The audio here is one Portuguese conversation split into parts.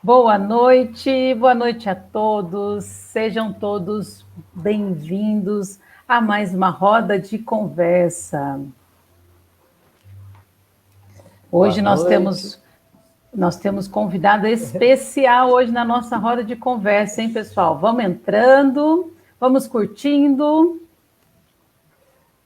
Boa noite a todos, sejam todos bem-vindos a mais uma roda de conversa. Hoje Boa noite. nós temos convidado especial hoje na nossa roda de conversa, hein, pessoal? Vamos entrando, vamos curtindo.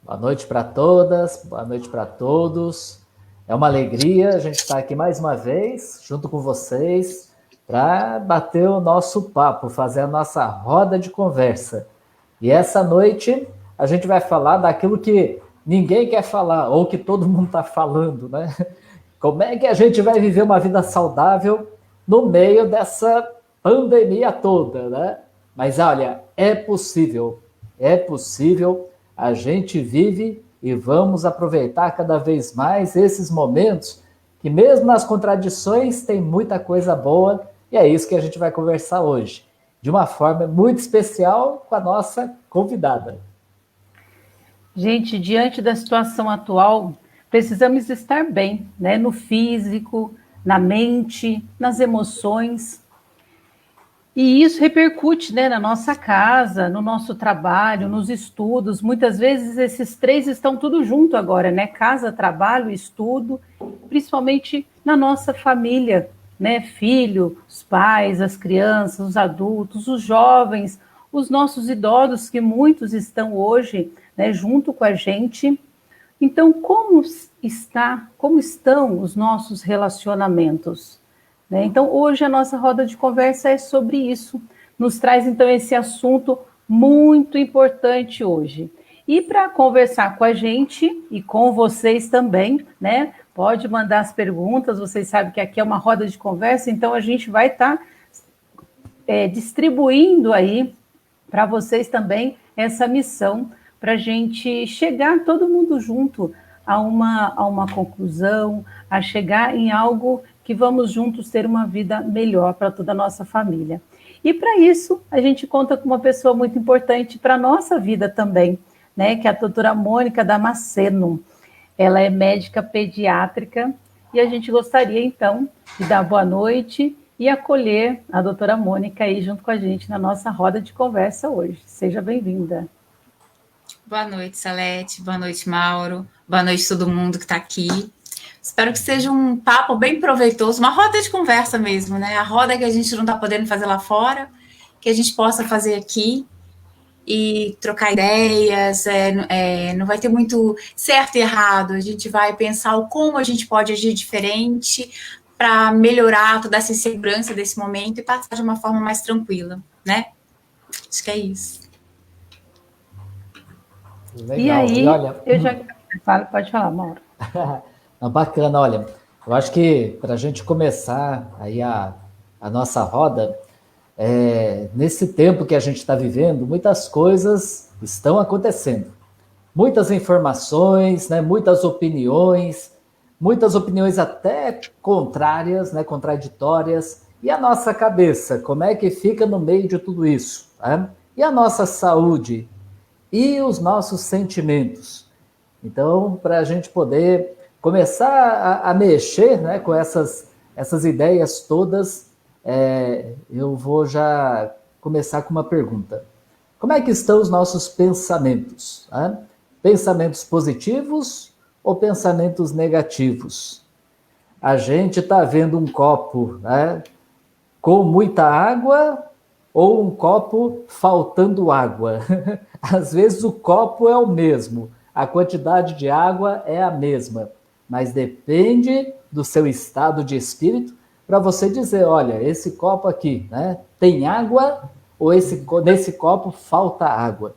Boa noite para todas, boa noite para todos. É uma alegria a gente estar aqui mais uma vez, junto com vocês, para bater o nosso papo, fazer a nossa roda de conversa. E essa noite a gente vai falar daquilo que ninguém quer falar, ou que todo mundo está falando, né? Como é que a gente vai viver uma vida saudável no meio dessa pandemia toda, né? Mas olha, é possível, a gente vive e vamos aproveitar cada vez mais esses momentos que mesmo nas contradições tem muita coisa boa e é isso que a gente vai conversar hoje, de uma forma muito especial com a nossa convidada. Gente, diante da situação atual, precisamos estar bem, né? No físico, na mente, nas emoções. E isso repercute, né, na nossa casa, no nosso trabalho, nos estudos. Muitas vezes esses três estão tudo junto agora, né? Casa, trabalho, estudo, principalmente na nossa família, né? Filho, os pais, as crianças, os adultos, os jovens, os nossos idosos, que muitos estão hoje, né, junto com a gente. Então, como estão os nossos relacionamentos? Né? Então, hoje a nossa roda de conversa é sobre isso. Nos traz, então, esse assunto muito importante hoje. E para conversar com a gente e com vocês também, né? Pode mandar as perguntas, vocês sabem que aqui é uma roda de conversa, então a gente vai estar distribuindo aí para vocês também essa missão, para a gente chegar todo mundo junto a uma conclusão, a chegar em algo que vamos juntos ter uma vida melhor para toda a nossa família. E para isso, a gente conta com uma pessoa muito importante para a nossa vida também, né? Que é a doutora Mônica Damasceno. Ela é médica pediátrica e a gente gostaria, então, de dar boa noite e acolher a doutora Mônica aí junto com a gente na nossa roda de conversa hoje. Seja bem-vinda. Boa noite, Salete. Boa noite, Mauro. Boa noite, todo mundo que está aqui. Espero que seja um papo bem proveitoso, uma roda de conversa mesmo, né? A roda que a gente não está podendo fazer lá fora, que a gente possa fazer aqui e trocar ideias. Não vai ter muito certo e errado. A gente vai pensar o como a gente pode agir diferente para melhorar toda essa insegurança desse momento e passar de uma forma mais tranquila, né? Acho que é isso. Legal. E aí, olha, eu já... Pode falar, Mauro. Bacana, olha, eu acho que para a gente começar aí a nossa roda, nesse tempo que a gente está vivendo, muitas coisas estão acontecendo. Muitas informações, né, muitas opiniões até contrárias, né, contraditórias. E a nossa cabeça, como é que fica no meio de tudo isso? Né? E a nossa saúde? E os nossos sentimentos? Então, para a gente poder começar a mexer, né, com essas ideias todas, eu vou já começar com uma pergunta. Como é que estão os nossos pensamentos? Né? Pensamentos positivos ou pensamentos negativos? A gente está vendo um copo, né, com muita água ou um copo faltando água? Às vezes o copo é o mesmo, a quantidade de água é a mesma, mas depende do seu estado de espírito para você dizer, olha, esse copo aqui, né, tem água ou nesse copo falta água.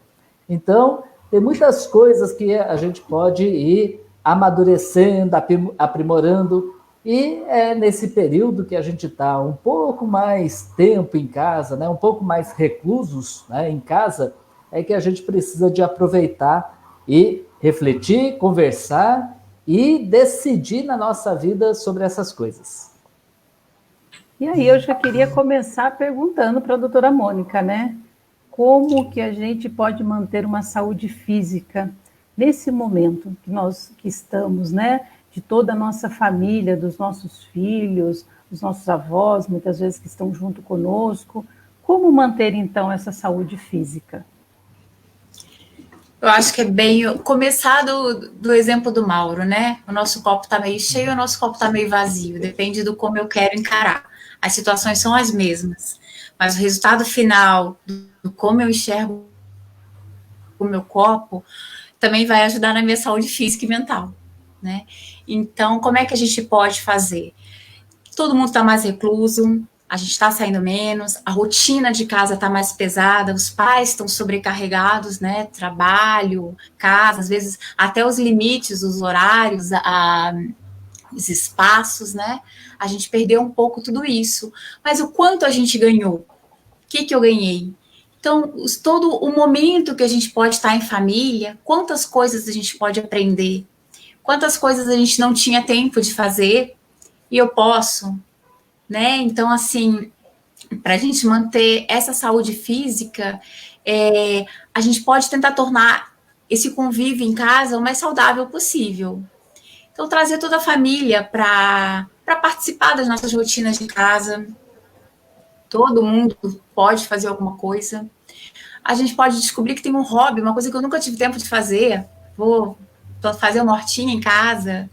Então, tem muitas coisas que a gente pode ir amadurecendo, aprimorando, e é nesse período que a gente está um pouco mais tempo em casa, né, um pouco mais reclusos, né, em casa, é que a gente precisa de aproveitar e refletir, conversar e decidir na nossa vida sobre essas coisas. E aí eu já queria começar perguntando para a doutora Mônica, né? Como que a gente pode manter uma saúde física nesse momento que nós que estamos, né? de toda a nossa família, dos nossos filhos, dos nossos avós, muitas vezes que estão junto conosco. Como manter, então, essa saúde física? Eu acho que é bem começar do exemplo do Mauro, né? O nosso copo está meio cheio, o nosso copo está meio vazio, depende do como eu quero encarar. As situações são as mesmas, mas o resultado final do como eu enxergo o meu copo também vai ajudar na minha saúde física e mental, né? Então, como é que a gente pode fazer? Todo mundo está mais recluso, a gente está saindo menos, a rotina de casa está mais pesada, os pais estão sobrecarregados, né? Trabalho, casa, às vezes até os limites, os horários, os espaços, né? A gente perdeu um pouco tudo isso. Mas o quanto a gente ganhou? O que eu ganhei? Então, todo o momento que a gente pode estar em família, quantas coisas a gente pode aprender, quantas coisas a gente não tinha tempo de fazer e eu posso, né? Então, assim, para a gente manter essa saúde física, a gente pode tentar tornar esse convívio em casa o mais saudável possível. Então, trazer toda a família para participar das nossas rotinas de casa. Todo mundo pode fazer alguma coisa. A gente pode descobrir que tem um hobby, uma coisa que eu nunca tive tempo de fazer. Vou fazer uma hortinha em casa.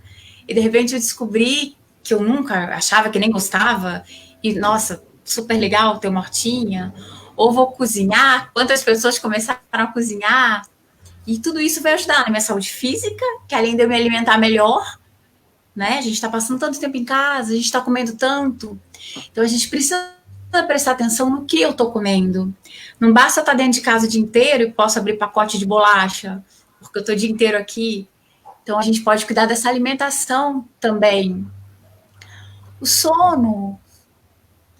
E, de repente, eu descobri que eu nunca achava que nem gostava. E, nossa, super legal ter uma hortinha. Ou vou cozinhar. Quantas pessoas começaram a cozinhar? E tudo isso vai ajudar na minha saúde física, que além de eu me alimentar melhor, né? A gente está passando tanto tempo em casa, a gente está comendo tanto. Então, a gente precisa prestar atenção no que eu estou comendo. Não basta eu estar dentro de casa o dia inteiro e posso abrir pacote de bolacha, porque eu estou o dia inteiro aqui. Então, a gente pode cuidar dessa alimentação também. O sono.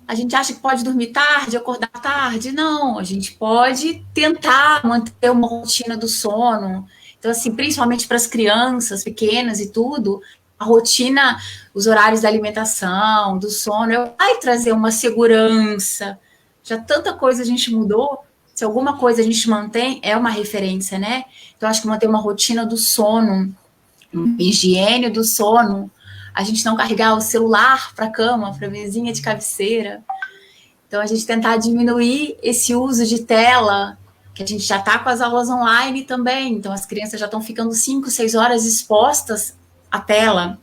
A gente acha que pode dormir tarde, acordar tarde. Não, a gente pode tentar manter uma rotina do sono. Então, assim, principalmente para as crianças pequenas e tudo, a rotina, os horários da alimentação, do sono, vai trazer uma segurança. Já tanta coisa a gente mudou, se alguma coisa a gente mantém, é uma referência, né? Então, acho que manter uma rotina do sono, higiene do sono, a gente não carregar o celular para a cama, para a mesinha de cabeceira. Então, a gente tentar diminuir esse uso de tela, que a gente já está com as aulas online também. Então, as crianças já estão ficando 5, 6 horas expostas à tela.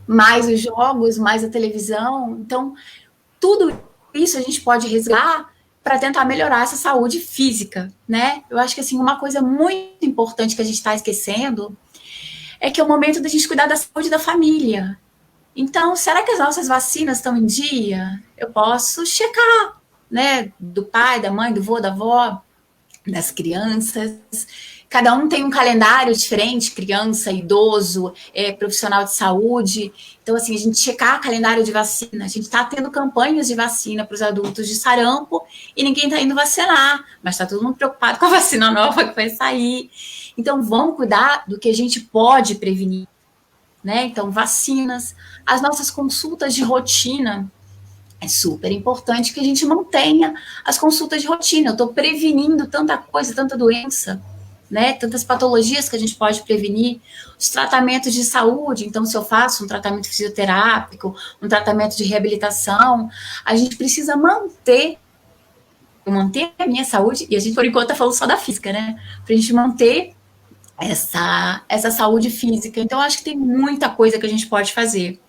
Mais os jogos, mais a televisão. Então, tudo isso a gente pode resgatar para tentar melhorar essa saúde física, né? Eu acho que, assim, uma coisa muito importante que a gente está esquecendo é que é o momento da gente cuidar da saúde da família. Então, será que as nossas vacinas estão em dia? Eu posso checar, né? Do pai, da mãe, do vô, da avó, das crianças. Cada um tem um calendário diferente, criança, idoso, profissional de saúde. Então, assim, a gente checar calendário de vacina. A gente está tendo campanhas de vacina para os adultos de sarampo e ninguém está indo vacinar, mas está todo mundo preocupado com a vacina nova que vai sair. Então, vamos cuidar do que a gente pode prevenir, né? Então, vacinas, as nossas consultas de rotina. É super importante que a gente mantenha as consultas de rotina. Eu estou prevenindo tanta coisa, tanta doença, né? Tantas patologias que a gente pode prevenir. Os tratamentos de saúde, então, se eu faço um tratamento fisioterápico, um tratamento de reabilitação, a gente precisa manter a minha saúde, e a gente, por enquanto, está falando só da física, né? Para a gente manter essa saúde física. Então, acho que tem muita coisa que a gente pode fazer.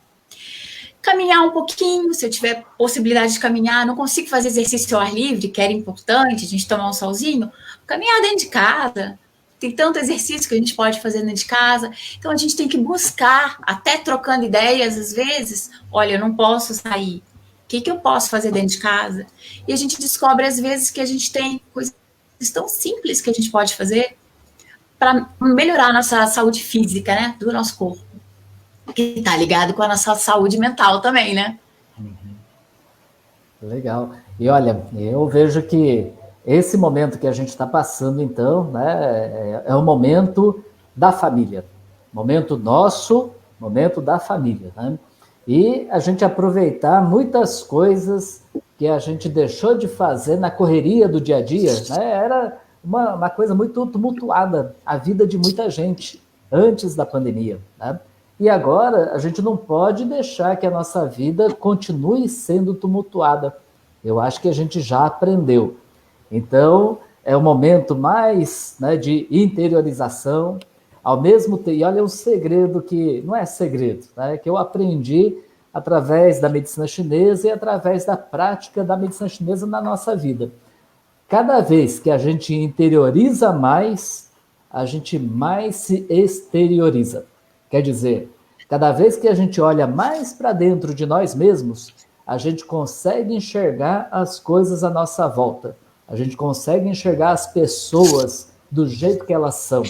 Caminhar um pouquinho, se eu tiver possibilidade de caminhar, não consigo fazer exercício ao ar livre, que era importante, a gente tomar um solzinho, caminhar dentro de casa. Tem tanto exercício que a gente pode fazer dentro de casa. Então, a gente tem que buscar, até trocando ideias, às vezes, olha, eu não posso sair. O que eu posso fazer dentro de casa? E a gente descobre, às vezes, que a gente tem coisas tão simples que a gente pode fazer para melhorar a nossa saúde física, né, do nosso corpo, que está ligado com a nossa saúde mental também, né? Legal. E olha, eu vejo que esse momento que a gente está passando, então, né, é o momento da família, momento nosso, momento da família, né? E a gente aproveitar muitas coisas que a gente deixou de fazer na correria do dia a dia, né? Era uma coisa muito tumultuada, a vida de muita gente antes da pandemia, né? E agora a gente não pode deixar que a nossa vida continue sendo tumultuada. Eu acho que a gente já aprendeu. Então, é o momento mais, né, de interiorização, ao mesmo tempo, e olha um segredo que não é segredo, né, que eu aprendi através da medicina chinesa e através da prática da medicina chinesa na nossa vida. Cada vez que a gente interioriza mais, a gente mais se exterioriza. Quer dizer, cada vez que a gente olha mais para dentro de nós mesmos, a gente consegue enxergar as coisas à nossa volta. A gente consegue enxergar as pessoas do jeito que elas são.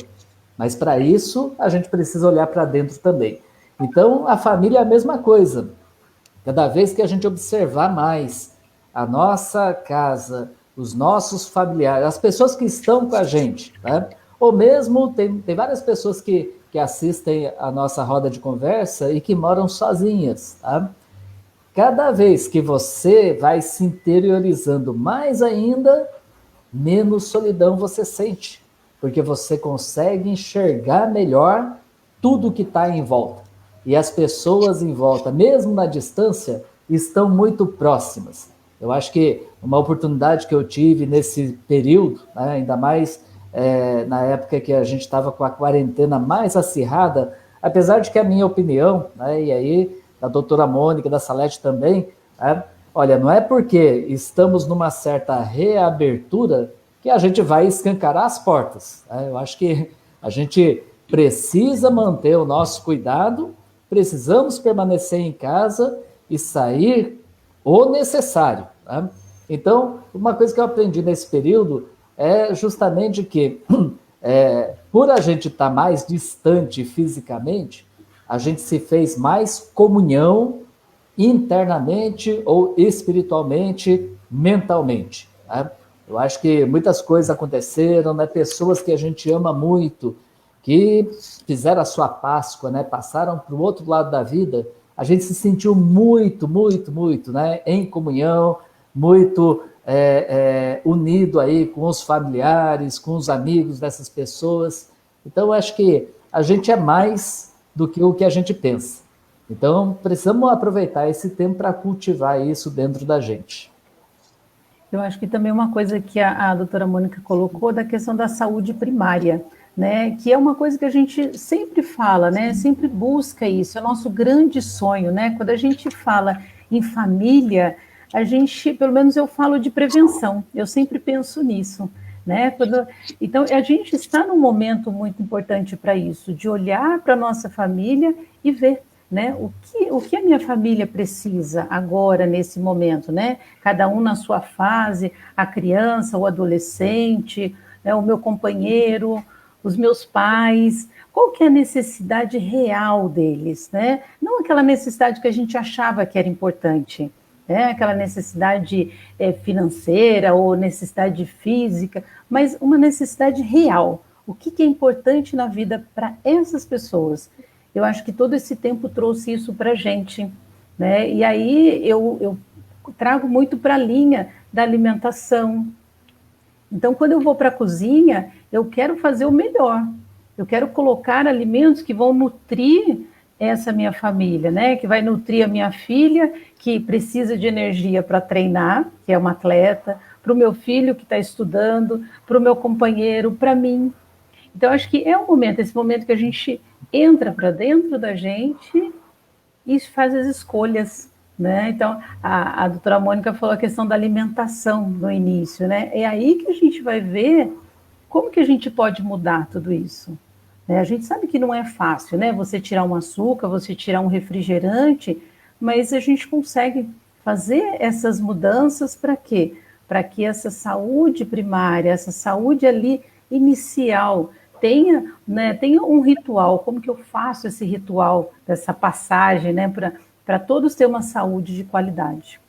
Mas para isso, a gente precisa olhar para dentro também. Então, a família é a mesma coisa. Cada vez que a gente observar mais a nossa casa, os nossos familiares, as pessoas que estão com a gente, né? Ou mesmo, tem várias pessoas que assistem a nossa roda de conversa e que moram sozinhas, tá? Cada vez que você vai se interiorizando mais ainda, menos solidão você sente, porque você consegue enxergar melhor tudo que está em volta. E as pessoas em volta, mesmo na distância, estão muito próximas. Eu acho que uma oportunidade que eu tive nesse período, né, ainda mais na época que a gente estava com a quarentena mais acirrada, apesar de que a minha opinião, né, e aí da doutora Mônica, da Salete também, né, olha, não é porque estamos numa certa reabertura que a gente vai escancarar as portas, né? Eu acho que a gente precisa manter o nosso cuidado, precisamos permanecer em casa e sair o necessário, né? Então, uma coisa que eu aprendi nesse período é justamente que, por a gente estar mais distante fisicamente, a gente se fez mais comunhão internamente ou espiritualmente, mentalmente, né? Eu acho que muitas coisas aconteceram, né? Pessoas que a gente ama muito, que fizeram a sua Páscoa, né? Passaram para o outro lado da vida, a gente se sentiu muito, né? Em comunhão, muito unido aí com os familiares, com os amigos dessas pessoas. Então, eu acho que a gente é mais do que o que a gente pensa. Então, precisamos aproveitar esse tempo para cultivar isso dentro da gente. Eu acho que também uma coisa que a doutora Mônica colocou da questão da saúde primária, né? Que é uma coisa que a gente sempre fala, né? Sempre busca isso, é o nosso grande sonho, né? Quando a gente fala em família, a gente, pelo menos eu falo de prevenção, eu sempre penso nisso, né? Então, a gente está num momento muito importante para isso, de olhar para a nossa família e ver, né, o que a minha família precisa agora, nesse momento, né? Cada um na sua fase, a criança, o adolescente, né, o meu companheiro, os meus pais, qual que é a necessidade real deles, né? Não aquela necessidade que a gente achava que era importante, né? Aquela necessidade financeira ou necessidade física, mas uma necessidade real. O que é importante na vida para essas pessoas? Eu acho que todo esse tempo trouxe isso para a gente, né? E aí eu trago muito para a linha da alimentação. Então, quando eu vou para a cozinha, eu quero fazer o melhor. Eu quero colocar alimentos que vão nutrir essa minha família, né? Que vai nutrir a minha filha, que precisa de energia para treinar, que é uma atleta, para o meu filho que está estudando, para o meu companheiro, para mim. Então, acho que é um momento, esse momento que a gente entra para dentro da gente e faz as escolhas, né? Então, a doutora Mônica falou a questão da alimentação no início, né? É aí que a gente vai ver como que a gente pode mudar tudo isso. Né? A gente sabe que não é fácil, né? Você tirar um açúcar, você tirar um refrigerante, mas a gente consegue fazer essas mudanças para quê? Para que essa saúde primária, essa saúde ali inicial, tenha um ritual. Como que eu faço esse ritual, dessa passagem, né, para todos ter uma saúde de qualidade?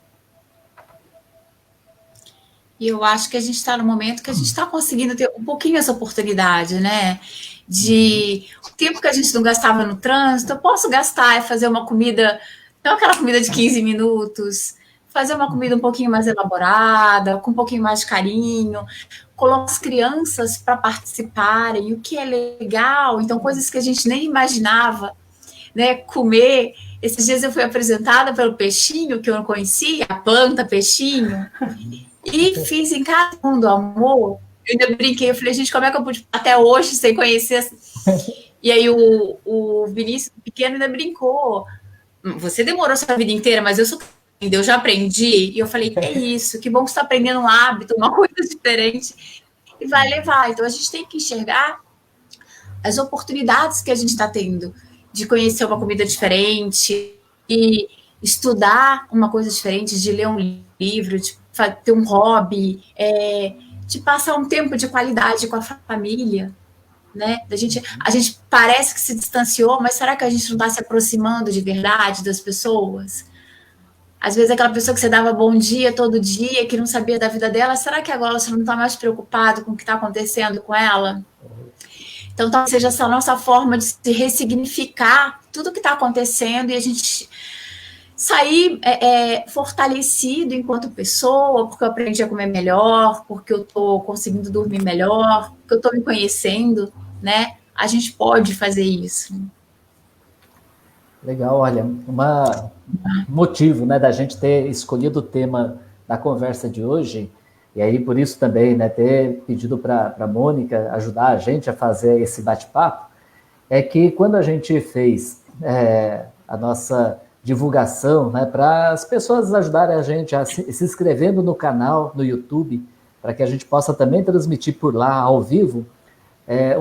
E eu acho que a gente está no momento que a gente está conseguindo ter um pouquinho essa oportunidade, né? De o tempo que a gente não gastava no trânsito, eu posso gastar e fazer uma comida, não aquela comida de 15 minutos, fazer uma comida um pouquinho mais elaborada, com um pouquinho mais de carinho, colocar as crianças para participarem, o que é legal, então coisas que a gente nem imaginava, né, comer. Esses dias eu fui apresentada pelo peixinho, que eu não conhecia, a planta peixinho, e fiz em cada um do amor. Eu ainda brinquei, eu falei, gente, como é que eu pude até hoje sem conhecer? E aí o Vinícius, pequeno, ainda brincou. Você demorou sua vida inteira, mas eu já aprendi. E eu falei, é isso, que bom que você está aprendendo um hábito, uma coisa diferente, e vai levar. Então a gente tem que enxergar as oportunidades que a gente está tendo de conhecer uma comida diferente, e estudar uma coisa diferente, de ler um livro, de ter um hobby, de passar um tempo de qualidade com a família, né? A gente parece que se distanciou, mas será que a gente não está se aproximando de verdade das pessoas? Às vezes aquela pessoa que você dava bom dia todo dia, que não sabia da vida dela, será que agora você não está mais preocupado com o que está acontecendo com ela? Então, talvez seja essa nossa forma de se ressignificar tudo que está acontecendo e a gente sair fortalecido enquanto pessoa, porque eu aprendi a comer melhor, porque eu estou conseguindo dormir melhor, porque eu estou me conhecendo, né? A gente pode fazer isso. Legal, olha, um motivo, né, da gente ter escolhido o tema da conversa de hoje, e aí por isso também, né, ter pedido para a Mônica ajudar a gente a fazer esse bate-papo, é que quando a gente fez a nossa divulgação, né, para as pessoas ajudarem a gente a se inscrevendo no canal, no YouTube, para que a gente possa também transmitir por lá, ao vivo,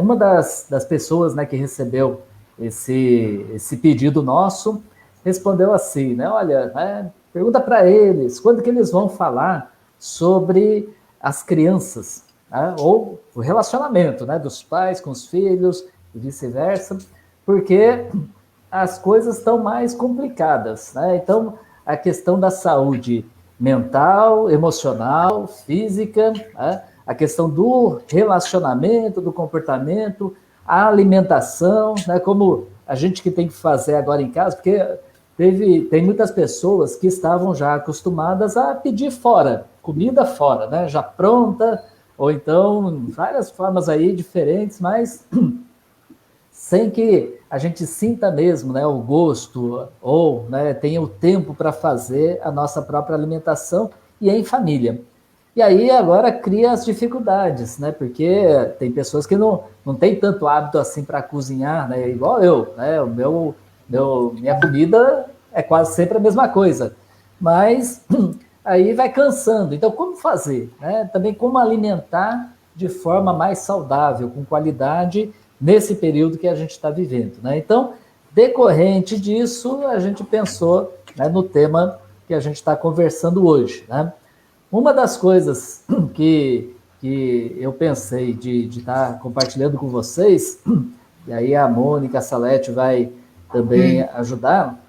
uma das pessoas, né, que recebeu esse pedido nosso, respondeu assim, né, olha, né, pergunta para eles, quando que eles vão falar sobre as crianças, né, ou o relacionamento, né, dos pais com os filhos e vice-versa, porque as coisas estão mais complicadas, né? Então, a questão da saúde mental, emocional, física, né? A questão do relacionamento, do comportamento, a alimentação, né? Como a gente que tem que fazer agora em casa, porque tem muitas pessoas que estavam já acostumadas a pedir fora, comida fora, né? Já pronta, ou então várias formas aí diferentes, mas sem que a gente sinta mesmo, né, o gosto ou, né, tenha o tempo para fazer a nossa própria alimentação e em família. E aí agora cria as dificuldades, né, porque tem pessoas que não têm tanto hábito assim para cozinhar, né, igual eu, né, minha comida é quase sempre a mesma coisa, mas aí vai cansando. Então como fazer, né? Também como alimentar de forma mais saudável, com qualidade, nesse período que a gente está vivendo, né? Então, decorrente disso, a gente pensou, né, no tema que a gente está conversando hoje, né? Uma das coisas que eu pensei de estar compartilhando com vocês, e aí a Mônica, a Salete vai também ajudar,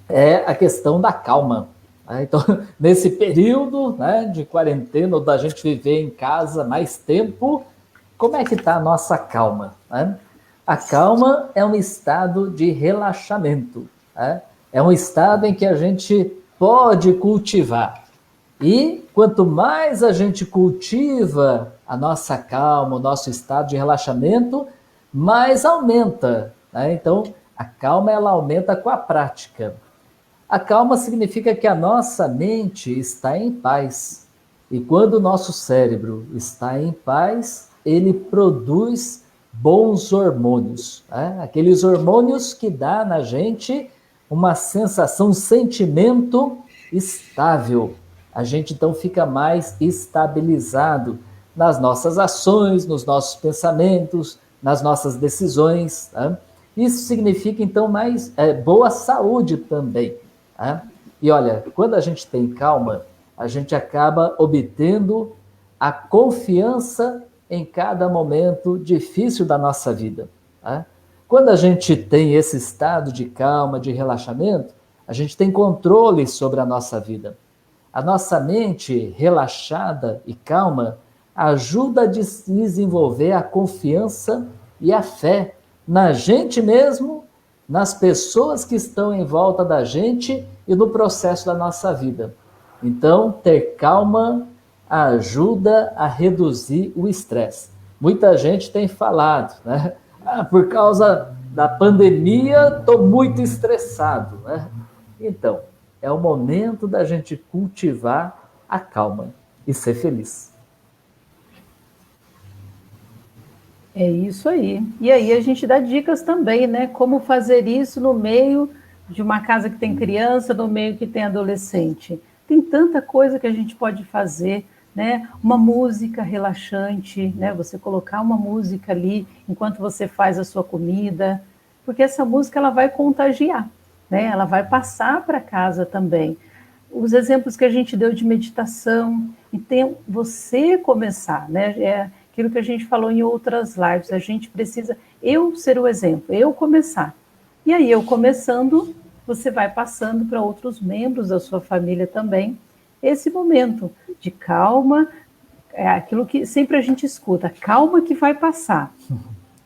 é a questão da calma. Né? Então, nesse período, né, de quarentena, ou da gente viver em casa mais tempo, como é que está a nossa calma? Né? A calma é um estado de relaxamento. Né? É um estado em que a gente pode cultivar. E quanto mais a gente cultiva a nossa calma, o nosso estado de relaxamento, mais aumenta. Né? Então, a calma ela aumenta com a prática. A calma significa que a nossa mente está em paz. E quando o nosso cérebro está em paz, ele produz bons hormônios, né? Aqueles hormônios que dá na gente uma sensação, um sentimento estável. A gente então fica mais estabilizado nas nossas ações, nos nossos pensamentos, nas nossas decisões. Né? Isso significa então mais boa saúde também. Né? E olha, quando a gente tem calma, a gente acaba obtendo a confiança em cada momento difícil da nossa vida. Tá? Quando a gente tem esse estado de calma, de relaxamento, a gente tem controle sobre a nossa vida. A nossa mente relaxada e calma ajuda a desenvolver a confiança e a fé na gente mesmo, nas pessoas que estão em volta da gente e no processo da nossa vida. Então, ter calma ajuda a reduzir o estresse. Muita gente tem falado, né? Por causa na pandemia estou muito estressado, né? Então, é o momento da gente cultivar a calma e ser feliz. É isso aí. E aí a gente dá dicas também, né? Como fazer isso no meio de uma casa que tem criança, no meio que tem adolescente. Tem tanta coisa que a gente pode fazer, né? Uma música relaxante, né? Você colocar uma música ali enquanto você faz a sua comida, porque essa música ela vai contagiar, né? Ela vai passar para casa também. Os exemplos que a gente deu de meditação, então você começar, né? É aquilo que a gente falou em outras lives, a gente precisa eu ser o exemplo, eu começar. E aí eu começando, você vai passando para outros membros da sua família também, esse momento de calma, é aquilo que sempre a gente escuta, calma que vai passar.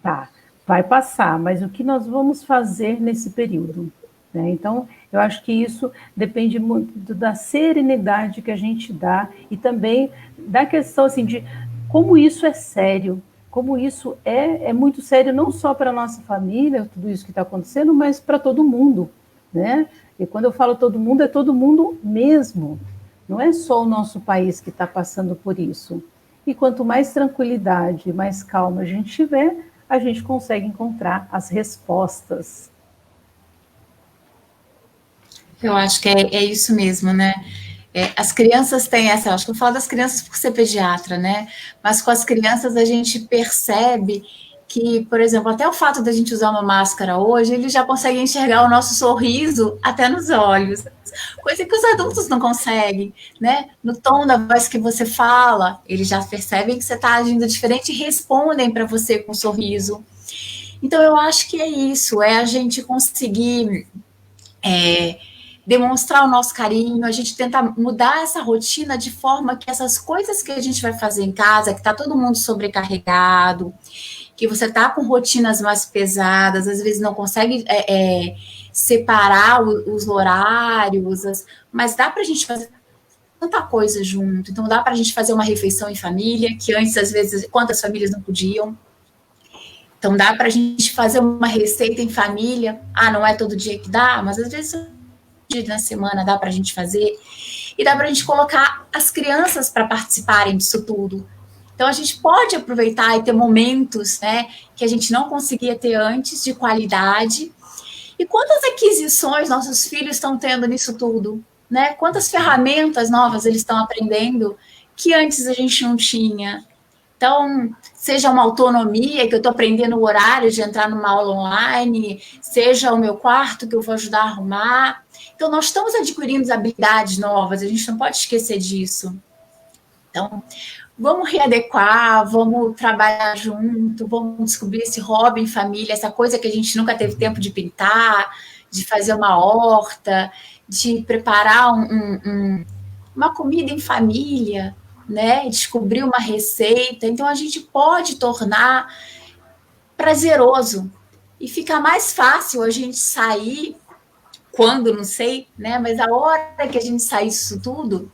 Tá, vai passar, mas o que nós vamos fazer nesse período? Né? Então, eu acho que isso depende muito da serenidade que a gente dá e também da questão assim, de como isso é sério, como isso é muito sério, não só para a nossa família, tudo isso que está acontecendo, mas para todo mundo. Né? E quando eu falo todo mundo, é todo mundo mesmo. Não é só o nosso país que está passando por isso. E quanto mais tranquilidade, mais calma a gente tiver, a gente consegue encontrar as respostas. Eu acho que é isso mesmo, né? As crianças têm essa, eu acho que eu falo das crianças por ser pediatra, né? Mas com as crianças a gente percebe que, por exemplo, até o fato da gente usar uma máscara hoje, eles já conseguem enxergar o nosso sorriso até nos olhos, coisa que os adultos não conseguem, né? No tom da voz que você fala, eles já percebem que você está agindo diferente e respondem para você com um sorriso. Então, eu acho que é isso, é a gente conseguir demonstrar o nosso carinho, a gente tentar mudar essa rotina de forma que essas coisas que a gente vai fazer em casa, que está todo mundo sobrecarregado, que você está com rotinas mais pesadas, às vezes não consegue separar os horários, mas dá para a gente fazer tanta coisa junto. Então, dá para a gente fazer uma refeição em família, que antes, às vezes, quantas famílias não podiam. Então, dá para a gente fazer uma receita em família. Ah, não é todo dia que dá, mas às vezes dia na semana dá para a gente fazer. E dá para a gente colocar as crianças para participarem disso tudo. Então, a gente pode aproveitar e ter momentos, né, que a gente não conseguia ter antes, de qualidade. E quantas aquisições nossos filhos estão tendo nisso tudo? Né? Quantas ferramentas novas eles estão aprendendo que antes a gente não tinha? Então, seja uma autonomia, que eu estou aprendendo o horário de entrar numa aula online, seja o meu quarto que eu vou ajudar a arrumar. Então, nós estamos adquirindo habilidades novas, a gente não pode esquecer disso. Então, vamos readequar, vamos trabalhar junto, vamos descobrir esse hobby em família, essa coisa que a gente nunca teve tempo de pintar, de fazer uma horta, de preparar uma comida em família, né? Descobrir uma receita. Então, a gente pode tornar prazeroso e fica mais fácil a gente sair, quando, não sei, né? Mas a hora que a gente sair disso tudo,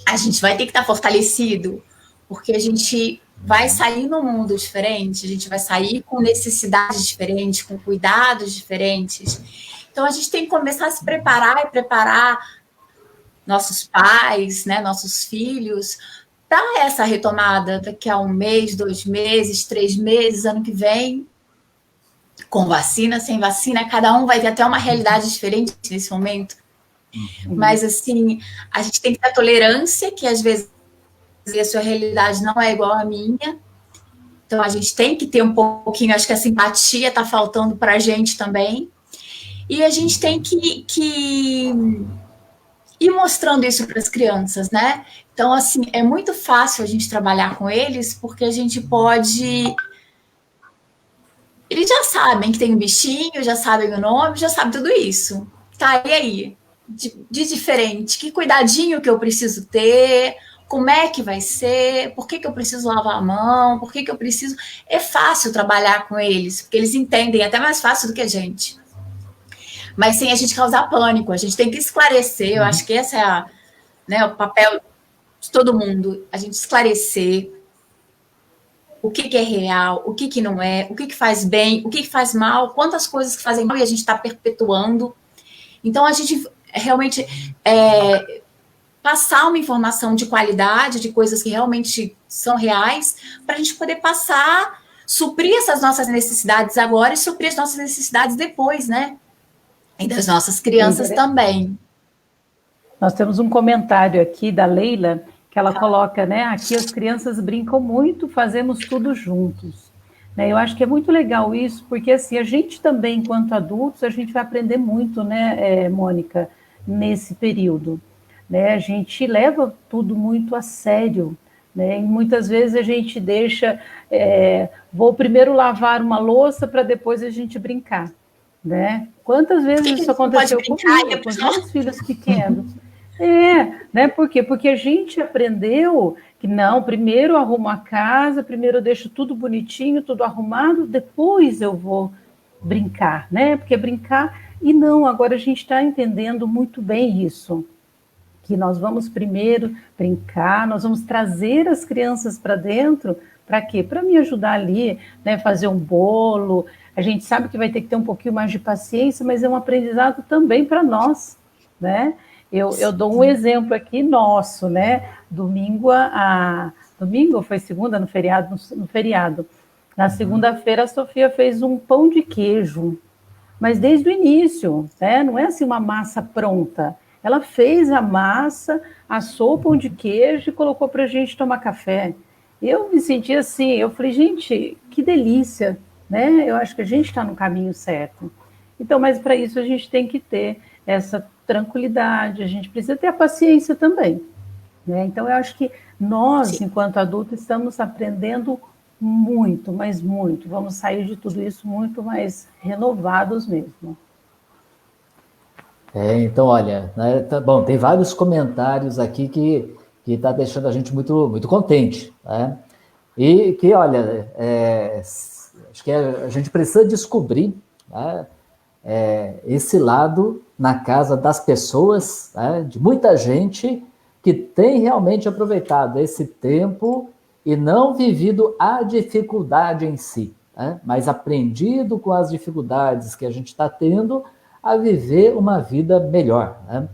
a gente vai ter que estar fortalecido, porque a gente vai sair num mundo diferente, a gente vai sair com necessidades diferentes, com cuidados diferentes. Então, a gente tem que começar a se preparar e preparar nossos pais, né, nossos filhos, para essa retomada daqui a 1 mês, 2 meses, 3 meses, ano que vem, com vacina, sem vacina, cada um vai ter até uma realidade diferente nesse momento. Mas, assim, a gente tem que ter tolerância, que às vezes a sua realidade não é igual à minha. Então, a gente tem que ter um pouquinho, acho que a simpatia está faltando para a gente também. E a gente tem que ir mostrando isso para as crianças, né? Então, assim, é muito fácil a gente trabalhar com eles, porque a gente pode... Eles já sabem que tem um bichinho, já sabem o nome, já sabem tudo isso. Tá, e aí? De diferente, que cuidadinho que eu preciso ter, como é que vai ser, por que eu preciso lavar a mão, por que eu preciso... É fácil trabalhar com eles, porque eles entendem até mais fácil do que a gente. Mas sem a gente causar pânico, a gente tem que esclarecer, eu acho que esse é o papel de todo mundo, a gente esclarecer o que é real, o que não é, o que faz bem, o que faz mal, quantas coisas que fazem mal e a gente está perpetuando. Então, a gente realmente passar uma informação de qualidade, de coisas que realmente são reais, para a gente poder passar, suprir essas nossas necessidades agora e suprir as nossas necessidades depois, né? E das nossas crianças também. Nós temos um comentário aqui da Leila, que ela coloca, né? Aqui as crianças brincam muito, fazemos tudo juntos. Né, eu acho que é muito legal isso, porque assim, a gente também, enquanto adultos, a gente vai aprender muito, né, Mônica, nesse período. Né? A gente leva tudo muito a sério. Né? E muitas vezes a gente deixa, vou primeiro lavar uma louça para depois a gente brincar. Né? Quantas vezes isso aconteceu comigo, com os meus filhos pequenos? Né? Por quê? Porque a gente aprendeu que não, primeiro eu arrumo a casa, primeiro eu deixo tudo bonitinho, tudo arrumado, depois eu vou brincar, né? Porque brincar... E não, agora a gente está entendendo muito bem isso, que nós vamos primeiro brincar, nós vamos trazer as crianças para dentro, para quê? Para me ajudar ali, né? Fazer um bolo, a gente sabe que vai ter que ter um pouquinho mais de paciência, mas é um aprendizado também para nós, né? Eu dou um exemplo aqui nosso, né? Domingo ou foi segunda no feriado? No feriado. Na segunda-feira a Sofia fez um pão de queijo, mas desde o início, né? Não é assim uma massa pronta. Ela fez a massa, assou o pão de queijo e colocou para a gente tomar café. Eu me senti assim, eu falei, gente, que delícia, né? Eu acho que a gente está no caminho certo. Então, mas para isso a gente tem que ter essa tranquilidade, a gente precisa ter a paciência também. Né? Então, eu acho que nós, sim, enquanto adultos, estamos aprendendo muito, mas muito. Vamos sair de tudo isso muito mais renovados mesmo. Então, olha, né, bom, tem vários comentários aqui que está deixando a gente muito, muito contente. Né? E que, olha, acho que a gente precisa descobrir, né, esse lado na casa das pessoas, né, de muita gente que tem realmente aproveitado esse tempo e não vivido a dificuldade em si, né, mas aprendido com as dificuldades que a gente está tendo a viver uma vida melhor. Né?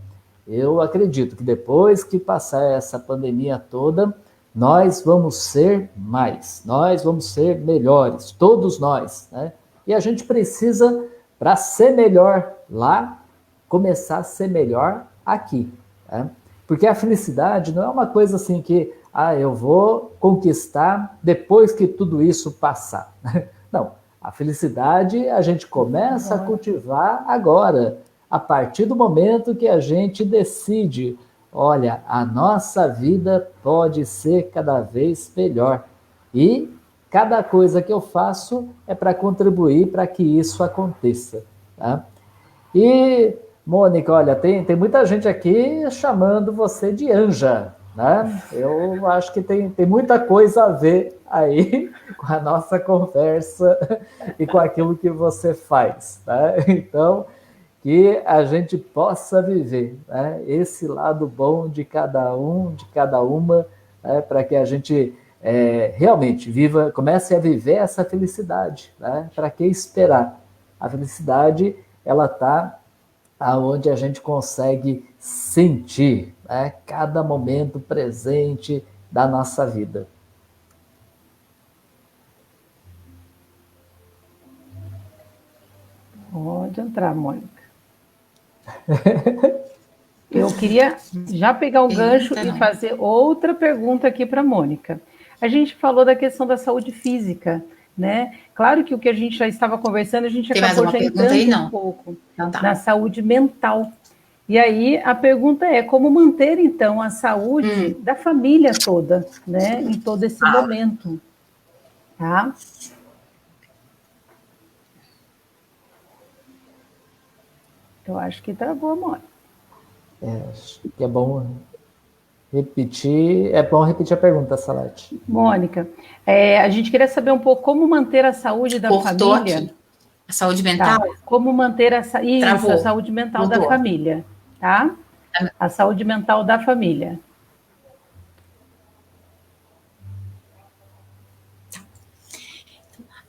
Eu acredito que depois que passar essa pandemia toda, nós vamos ser mais, nós vamos ser melhores, todos nós. Né? E a gente precisa, para ser melhor lá, começar a ser melhor aqui. Né? Porque a felicidade não é uma coisa assim que eu vou conquistar depois que tudo isso passar. Não, a felicidade a gente começa a cultivar agora, a partir do momento que a gente decide, olha, a nossa vida pode ser cada vez melhor. E cada coisa que eu faço é para contribuir para que isso aconteça. Tá? E, Mônica, olha, tem muita gente aqui chamando você de anja, né? Eu acho que tem muita coisa a ver aí com a nossa conversa e com aquilo que você faz, né? Então, que a gente possa viver, né, esse lado bom de cada um, de cada uma, né, para que a gente realmente comece a viver essa felicidade. Né? Para que esperar? A felicidade, ela está aonde a gente consegue sentir, né, cada momento presente da nossa vida. Pode entrar, Mônica. Eu queria já pegar um gancho e fazer outra pergunta aqui para a Mônica. A gente falou da questão da saúde física, né? Claro que o que a gente já estava conversando, a gente acabou já entrando um pouco na saúde mental. E aí a pergunta é como manter, então, a saúde da família toda, né? Em todo esse momento. Tá? Eu acho que travou a Mônica. Acho que é bom repetir a pergunta, Salete. Mônica, a gente queria saber um pouco como manter a saúde da família. Aqui. A saúde mental? Tá. Como manter a saúde mental da família, tá? A saúde mental da família.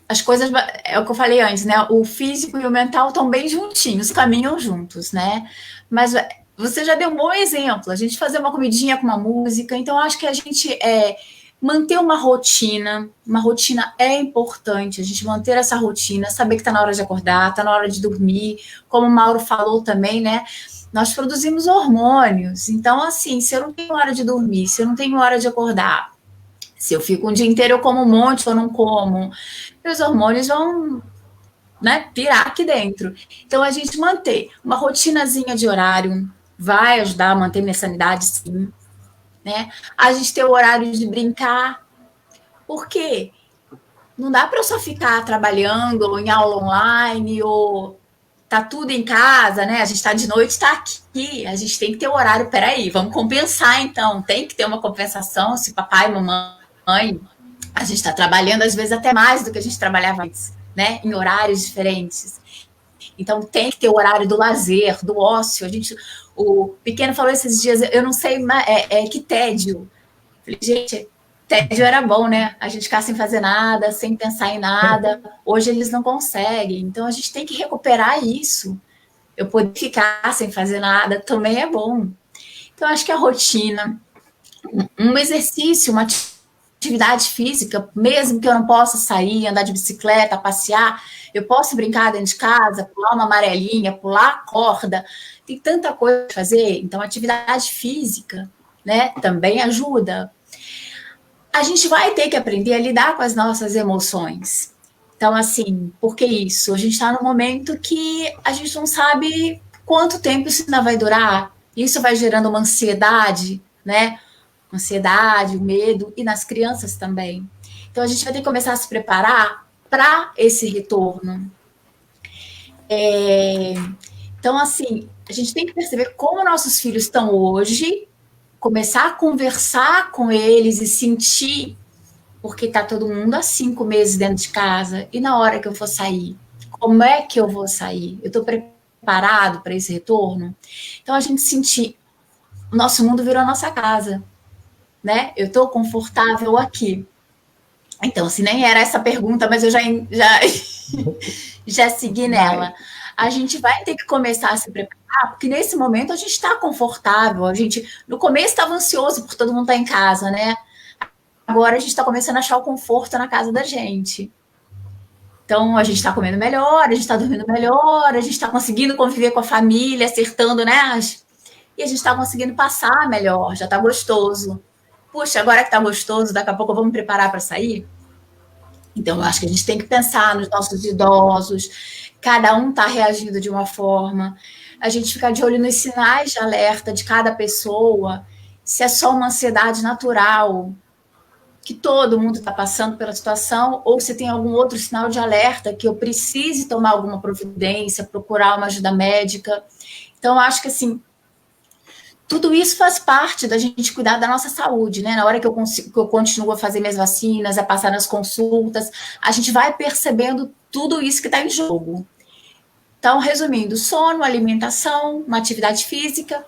as coisas, é o que eu falei antes, né? O físico e o mental estão bem juntinhos, caminham juntos, né? Mas você já deu um bom exemplo, a gente fazer uma comidinha com uma música, então acho que a gente manter uma rotina é importante, a gente manter essa rotina, saber que está na hora de acordar, está na hora de dormir, como o Mauro falou também, né? Nós produzimos hormônios, então assim, se eu não tenho hora de dormir, se eu não tenho hora de acordar, se eu fico um dia inteiro, eu como um monte ou não como, meus hormônios vão, né, pirar aqui dentro. Então, a gente manter uma rotinazinha de horário vai ajudar a manter minha sanidade, sim. Né? A gente ter o horário de brincar. Por quê? Não dá para eu só ficar trabalhando ou em aula online ou tá tudo em casa, né? A gente está de noite, está aqui. A gente tem que ter o horário. Peraí, vamos compensar então. Tem que ter uma compensação. Se papai e mamãe, a gente está trabalhando às vezes até mais do que a gente trabalhava antes, né? Em horários diferentes. Então tem que ter o horário do lazer, do ócio. O pequeno falou esses dias, eu não sei, que tédio. Falei, gente, tédio era bom, né? A gente ficar sem fazer nada, sem pensar em nada. Hoje eles não conseguem. Então a gente tem que recuperar isso. Eu poder ficar sem fazer nada também é bom. Então acho que a rotina, um exercício, uma atividade física, mesmo que eu não possa sair, andar de bicicleta, passear, eu posso brincar dentro de casa, pular uma amarelinha, pular corda, tem tanta coisa para fazer. Então, atividade física, né, também ajuda. A gente vai ter que aprender a lidar com as nossas emoções. Então, assim, por que isso? A gente está num momento que a gente não sabe quanto tempo isso ainda vai durar. Isso vai gerando uma ansiedade, né? Ansiedade, o medo, e nas crianças também. Então, a gente vai ter que começar a se preparar para esse retorno. Então, assim, a gente tem que perceber como nossos filhos estão hoje, começar a conversar com eles e sentir, porque está todo mundo há 5 meses dentro de casa, e na hora que eu for sair, como é que eu vou sair? Eu estou preparado para esse retorno? Então, a gente sentir, o nosso mundo virou a nossa casa, né? Eu estou confortável aqui. Então, se nem era essa pergunta, mas eu já segui nela. A gente vai ter que começar a se preparar, porque nesse momento a gente está confortável. A gente, no começo, estava ansioso por todo mundo estar em casa, né? Agora a gente está começando a achar o conforto na casa da gente. Então, a gente está comendo melhor, a gente está dormindo melhor, a gente está conseguindo conviver com a família, acertando, né? E a gente está conseguindo passar melhor, já está gostoso. Puxa, agora que está gostoso, daqui a pouco vamos me preparar para sair? Então, eu acho que a gente tem que pensar nos nossos idosos, cada um está reagindo de uma forma, a gente ficar de olho nos sinais de alerta de cada pessoa, se é só uma ansiedade natural, que todo mundo está passando pela situação, ou se tem algum outro sinal de alerta que eu precise tomar alguma providência, procurar uma ajuda médica. Então, eu acho que, assim, tudo isso faz parte da gente cuidar da nossa saúde, né? Na hora que eu continuo a fazer minhas vacinas, a passar nas consultas, a gente vai percebendo tudo isso que está em jogo. Então, resumindo, sono, alimentação, uma atividade física,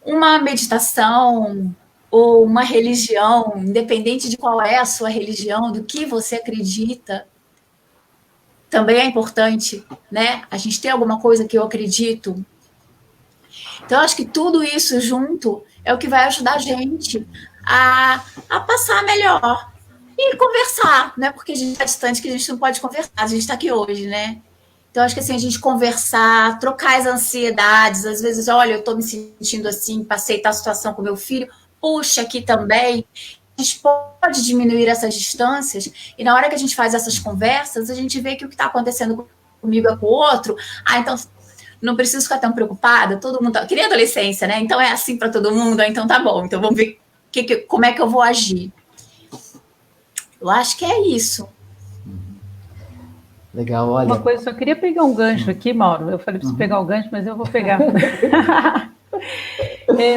uma meditação ou uma religião, independente de qual é a sua religião, do que você acredita, também é importante, né? A gente tem alguma coisa que eu acredito. Então, acho que tudo isso junto é o que vai ajudar a gente a passar melhor e conversar, né? Porque a gente está distante, que a gente não pode conversar, a gente está aqui hoje, né? Então, acho que assim, a gente conversar, trocar as ansiedades, às vezes, olha, eu estou me sentindo assim, passei tal situação com meu filho, puxa, aqui também. A gente pode diminuir essas distâncias, e na hora que a gente faz essas conversas, a gente vê que o que está acontecendo comigo é com o outro, então não preciso ficar tão preocupada, todo mundo tá... Queria adolescência, né? Então é assim para todo mundo, então tá bom, então vamos ver como é que eu vou agir. Eu acho que é isso. Legal, olha. Uma coisa, só queria pegar um gancho aqui, Mauro. Eu falei para você pegar o gancho, mas eu vou pegar.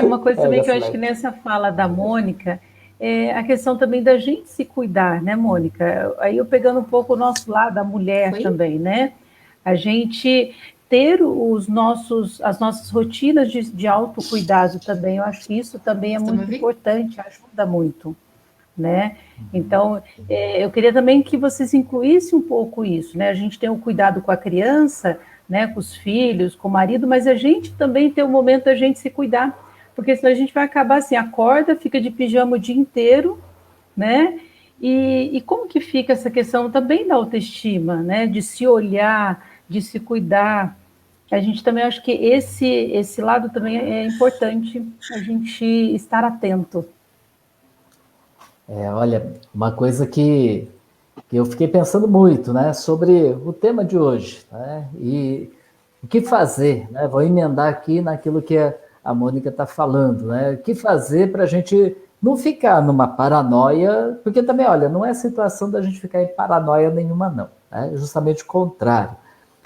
Uma coisa também que eu acho que nessa fala da Mônica, a questão também da gente se cuidar, né, Mônica? Aí eu pegando um pouco o nosso lado, da mulher também, né? A gente ter as nossas rotinas de autocuidado também, eu acho que isso também é muito importante, ajuda muito. né? Então, eu queria também que vocês incluíssem um pouco isso, né? A gente tem o cuidado com a criança, né? Com os filhos, com o marido, mas a gente também tem o momento da gente se cuidar, porque senão a gente vai acabar assim, acorda, fica de pijama o dia inteiro, né? E como que fica essa questão também da autoestima, né? De se olhar, de se cuidar. A gente também acho que esse lado também é importante a gente estar atento. Olha, uma coisa que eu fiquei pensando muito, né, sobre o tema de hoje, né, e o que fazer, né, vou emendar aqui naquilo que a Mônica está falando, né, o que fazer para a gente não ficar numa paranoia, porque também, olha, não é situação da gente ficar em paranoia nenhuma, não, né, é justamente o contrário.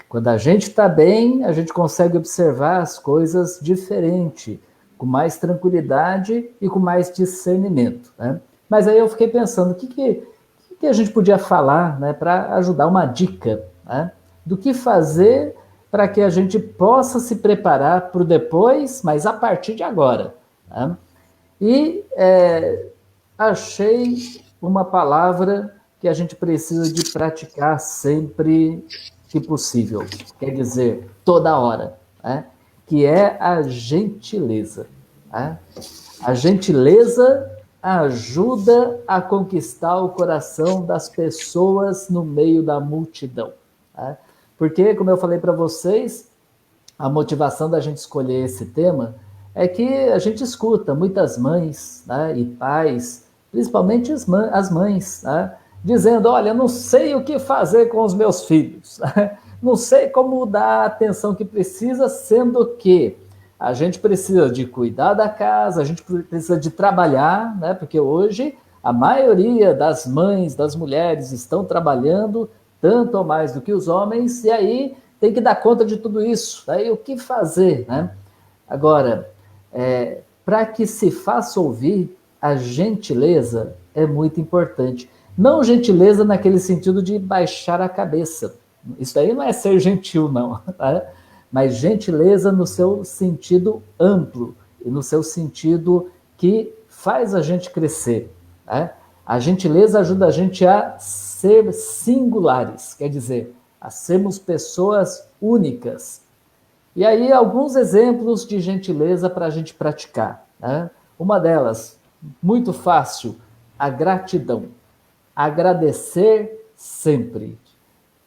Quando a gente está bem, a gente consegue observar as coisas diferente, com mais tranquilidade e com mais discernimento, né? Mas aí eu fiquei pensando, o que a gente podia falar, né, para ajudar uma dica, né, do que fazer para que a gente possa se preparar para o depois, mas a partir de agora, né? E achei uma palavra que a gente precisa de praticar sempre que possível, quer dizer, toda hora, né? Que é a gentileza, né? A gentileza ajuda a conquistar o coração das pessoas no meio da multidão, né? Porque, como eu falei para vocês, a motivação da gente escolher esse tema é que a gente escuta muitas mães, né, e pais, principalmente as mães, né, dizendo, olha, não sei o que fazer com os meus filhos, não sei como dar a atenção que precisa, sendo que a gente precisa de cuidar da casa, a gente precisa de trabalhar, né, porque hoje a maioria das mães, das mulheres estão trabalhando, tanto ou mais do que os homens, e aí tem que dar conta de tudo isso. Aí o que fazer, né? Agora, para que se faça ouvir, a gentileza é muito importante. Não gentileza naquele sentido de baixar a cabeça. Isso aí não é ser gentil, não. Tá? Mas gentileza no seu sentido amplo e no seu sentido que faz a gente crescer. Tá? A gentileza ajuda a gente a ser singulares, quer dizer, a sermos pessoas únicas. E aí, alguns exemplos de gentileza para a gente praticar, né? Uma delas, muito fácil, a gratidão. Agradecer sempre.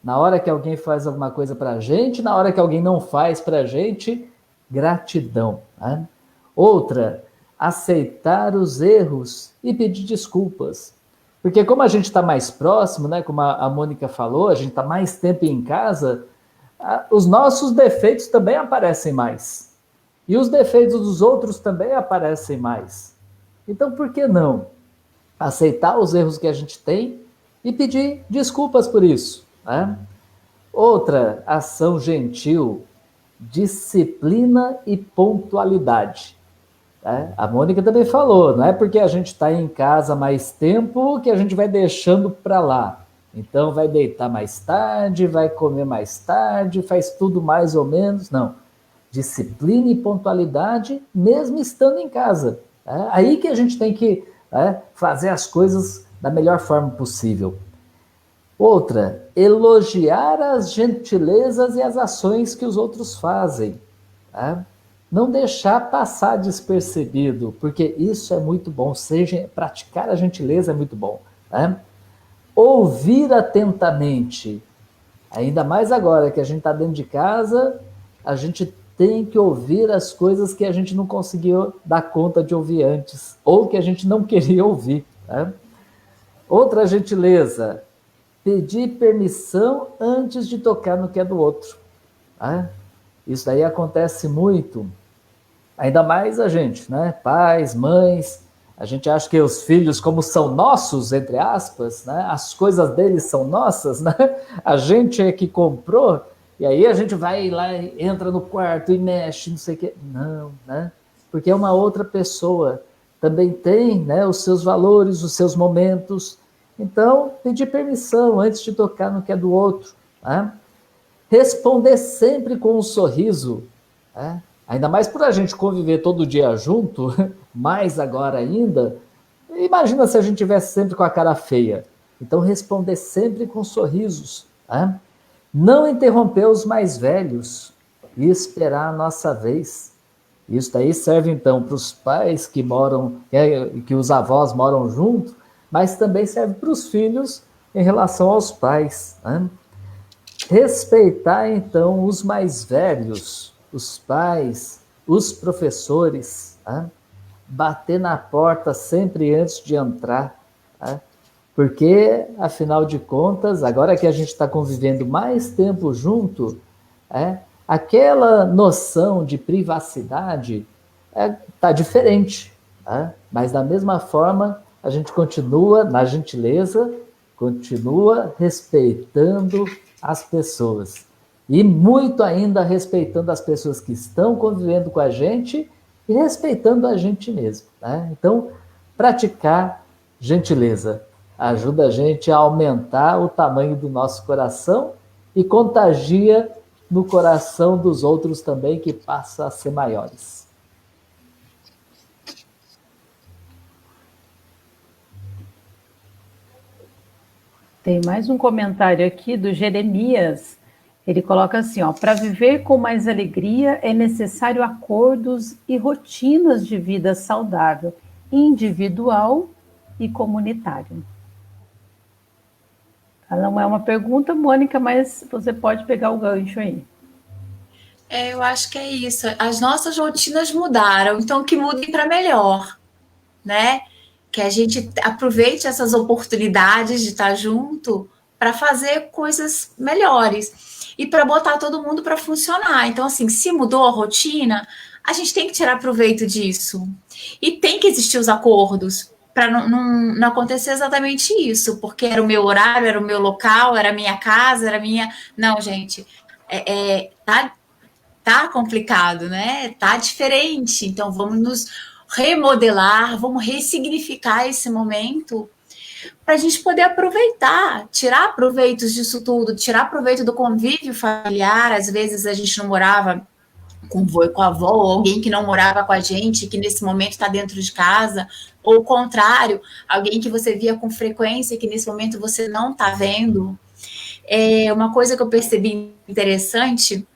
Na hora que alguém faz alguma coisa para a gente, na hora que alguém não faz para a gente, gratidão. Né? Outra, aceitar os erros e pedir desculpas. Porque como a gente está mais próximo, né, como a Mônica falou, a gente está mais tempo em casa, os nossos defeitos também aparecem mais. E os defeitos dos outros também aparecem mais. Então, por que não aceitar os erros que a gente tem e pedir desculpas por isso? Né? Outra ação gentil, disciplina e pontualidade. A Mônica também falou, não é porque a gente está em casa mais tempo que a gente vai deixando para lá. Então vai deitar mais tarde, vai comer mais tarde, faz tudo mais ou menos. Não. Disciplina e pontualidade, mesmo estando em casa. Aí que a gente tem que fazer as coisas da melhor forma possível. Outra, elogiar as gentilezas e as ações que os outros fazem. Não deixar passar despercebido, porque isso é muito bom. Praticar a gentileza é muito bom. Né? Ouvir atentamente. Ainda mais agora que a gente está dentro de casa, a gente tem que ouvir as coisas que a gente não conseguiu dar conta de ouvir antes, ou que a gente não queria ouvir. Né? Outra gentileza, pedir permissão antes de tocar no que é do outro. Né? Isso daí acontece muito, ainda mais a gente, né? Pais, mães, a gente acha que os filhos, como são nossos, entre aspas, né? As coisas deles são nossas, né? A gente é que comprou, e aí a gente vai lá, entra no quarto e mexe, não sei o quê. Não, né? Porque é uma outra pessoa, também tem, né, os seus valores, os seus momentos. Então, pedir permissão antes de tocar no que é do outro, né? Responder sempre com um sorriso, ainda mais por a gente conviver todo dia junto, mais agora ainda, imagina se a gente tivesse sempre com a cara feia. Então, responder sempre com sorrisos. Né? Não interromper os mais velhos e esperar a nossa vez. Isso daí serve, então, para os pais que moram, que os avós moram junto, mas também serve para os filhos em relação aos pais. Né? Respeitar, então, os mais velhos, os pais, os professores, né? Bater na porta sempre antes de entrar, né? Porque, afinal de contas, agora que a gente está convivendo mais tempo junto, aquela noção de privacidade está diferente. Né? Mas, da mesma forma, a gente continua na gentileza, continua respeitando as pessoas. E muito ainda respeitando as pessoas que estão convivendo com a gente e respeitando a gente mesmo. Né? Então, praticar gentileza ajuda a gente a aumentar o tamanho do nosso coração e contagia no coração dos outros também, que passa a ser maiores. Tem mais um comentário aqui do Jeremias. Ele coloca assim, para viver com mais alegria é necessário acordos e rotinas de vida saudável, individual e comunitário. Não é uma pergunta, Mônica, mas você pode pegar o gancho aí. Eu acho que é isso. As nossas rotinas mudaram, então que mudem para melhor, né? Que a gente aproveite essas oportunidades de estar junto para fazer coisas melhores e para botar todo mundo para funcionar. Então, assim, se mudou a rotina, a gente tem que tirar proveito disso. E tem que existir os acordos para não acontecer exatamente isso, porque era o meu horário, era o meu local, era a minha casa, era a minha... Não, gente, tá complicado, né? Tá diferente. Então, vamos nos remodelar, vamos ressignificar esse momento para a gente poder aproveitar, tirar proveitos disso tudo, tirar proveito do convívio familiar. Às vezes a gente não morava com o vô e com a avó, ou alguém que não morava com a gente, que nesse momento está dentro de casa, ou o contrário, alguém que você via com frequência, que nesse momento você não está vendo. Uma coisa que eu percebi interessante,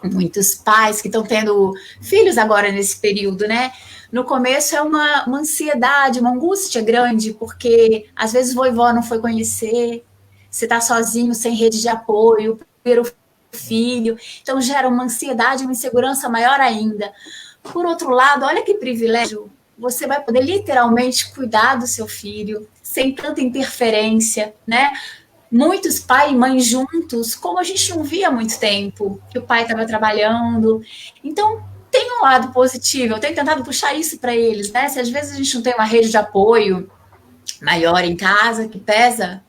muitos pais que estão tendo filhos agora nesse período, né? No começo é uma ansiedade, uma angústia grande, porque às vezes o vovó não foi conhecer, você está sozinho, sem rede de apoio, primeiro filho, então gera uma ansiedade, uma insegurança maior ainda. Por outro lado, olha que privilégio, você vai poder literalmente cuidar do seu filho, sem tanta interferência, né? Muitos pai e mãe juntos, como a gente não via há muito tempo, que o pai estava trabalhando. Então, tem um lado positivo, eu tenho tentado puxar isso para eles, né? Se às vezes a gente não tem uma rede de apoio maior em casa, que pesa.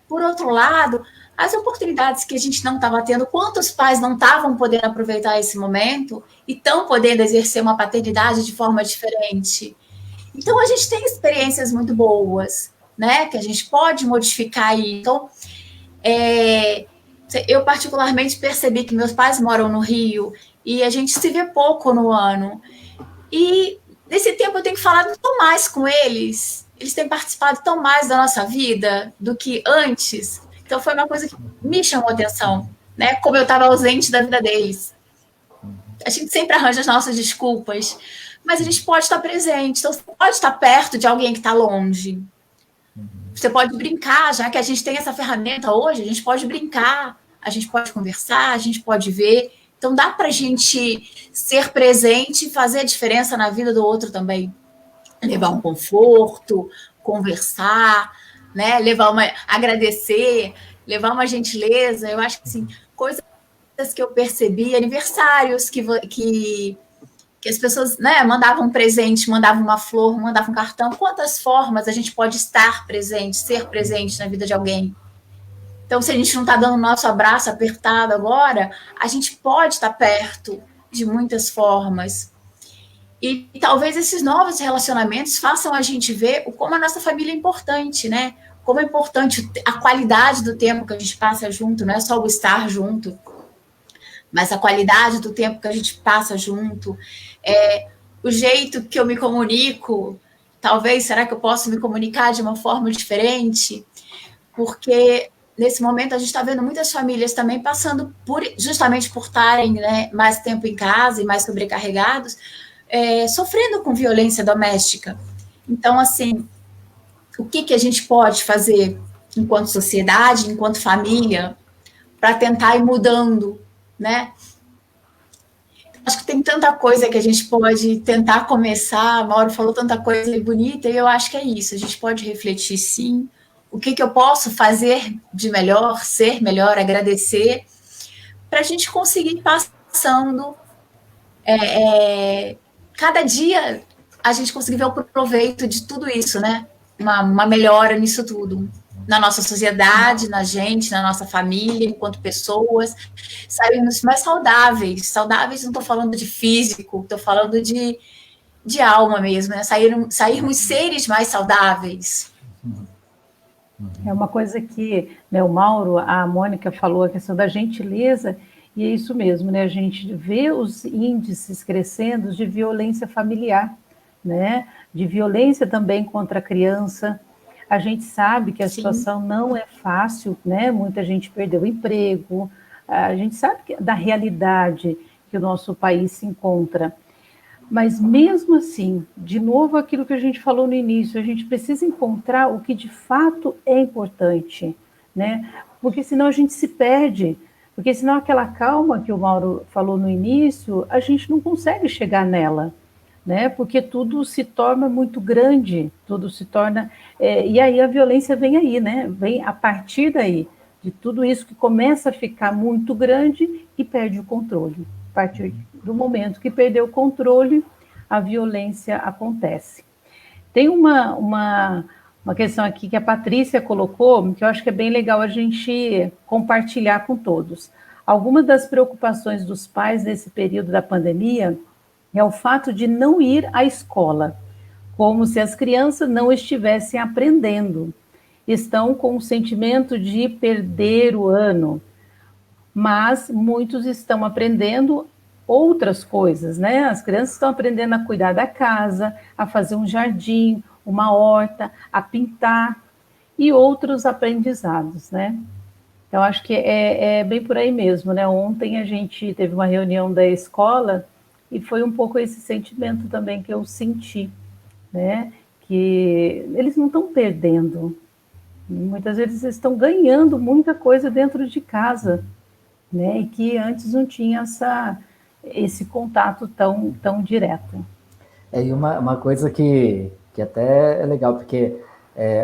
Por outro lado, as oportunidades que a gente não estava tendo, quantos pais não estavam podendo aproveitar esse momento e estão podendo exercer uma paternidade de forma diferente. Então, a gente tem experiências muito boas, né, que a gente pode modificar aí. Então, eu particularmente percebi que meus pais moram no Rio e a gente se vê pouco no ano. E nesse tempo eu tenho falado tão mais com eles, eles têm participado tão mais da nossa vida do que antes. Então foi uma coisa que me chamou a atenção, né? Como eu estava ausente da vida deles. A gente sempre arranja as nossas desculpas, mas a gente pode estar presente. Então você pode estar perto de alguém que está longe. Você pode brincar, já que a gente tem essa ferramenta hoje, a gente pode brincar, a gente pode conversar, a gente pode ver. Então dá para a gente ser presente e fazer a diferença na vida do outro também. Levar um conforto, conversar, né? Agradecer, levar uma gentileza. Eu acho que assim, coisas que eu percebi, aniversários que as pessoas, né, mandavam um presente, mandavam uma flor, mandavam um cartão. Quantas formas a gente pode estar presente, ser presente na vida de alguém? Então, se a gente não está dando o nosso abraço apertado agora, a gente pode estar perto de muitas formas. E talvez esses novos relacionamentos façam a gente ver como a nossa família é importante, né? Como é importante a qualidade do tempo que a gente passa junto, não é só o estar junto, mas a qualidade do tempo que a gente passa junto, o jeito que eu me comunico. talvez, será que eu posso me comunicar de uma forma diferente? Porque nesse momento a gente está vendo muitas famílias também passando justamente por estarem, né, mais tempo em casa e mais sobrecarregados, sofrendo com violência doméstica. Então, assim, o que a gente pode fazer enquanto sociedade, enquanto família, para tentar ir mudando, né? Acho que tem tanta coisa que a gente pode tentar começar. A Mauro falou tanta coisa bonita, e eu acho que é isso. A gente pode refletir, sim. O que eu posso fazer de melhor, ser melhor, agradecer, para a gente conseguir ir passando. Cada dia a gente conseguir ver o proveito de tudo isso, né? Uma melhora nisso tudo. Na nossa sociedade, na gente, na nossa família, enquanto pessoas, sairmos mais saudáveis. Saudáveis, não estou falando de físico, estou falando de alma mesmo, né? Sairmos seres mais saudáveis. É uma coisa que, né, o Mauro, a Mônica falou, a questão da gentileza, e é isso mesmo, né? A gente vê os índices crescendo de violência familiar, né? De violência também contra a criança. A gente sabe que a situação não é fácil, né? Muita gente perdeu o emprego, a gente sabe da realidade que o nosso país se encontra. Mas mesmo assim, de novo aquilo que a gente falou no início, a gente precisa encontrar o que de fato é importante, né? Porque senão a gente se perde, porque senão aquela calma que o Mauro falou no início, a gente não consegue chegar nela, né? Porque tudo se torna muito grande, tudo se torna... e aí a violência vem aí, né? Vem a partir daí, de tudo isso que começa a ficar muito grande e perde o controle. A partir do momento que perdeu o controle, a violência acontece. Tem uma questão aqui que a Patrícia colocou, que eu acho que é bem legal a gente compartilhar com todos. Algumas das preocupações dos pais nesse período da pandemia é o fato de não ir à escola, como se as crianças não estivessem aprendendo. Estão com o sentimento de perder o ano, mas muitos estão aprendendo outras coisas, né? As crianças estão aprendendo a cuidar da casa, a fazer um jardim, uma horta, a pintar e outros aprendizados, né? Então, acho que é bem por aí mesmo, né? Ontem a gente teve uma reunião da escola e foi um pouco esse sentimento também que eu senti, né? Que eles não estão perdendo, muitas vezes eles estão ganhando muita coisa dentro de casa, né? E que antes não tinha esse contato tão direto. E uma coisa que até é legal, porque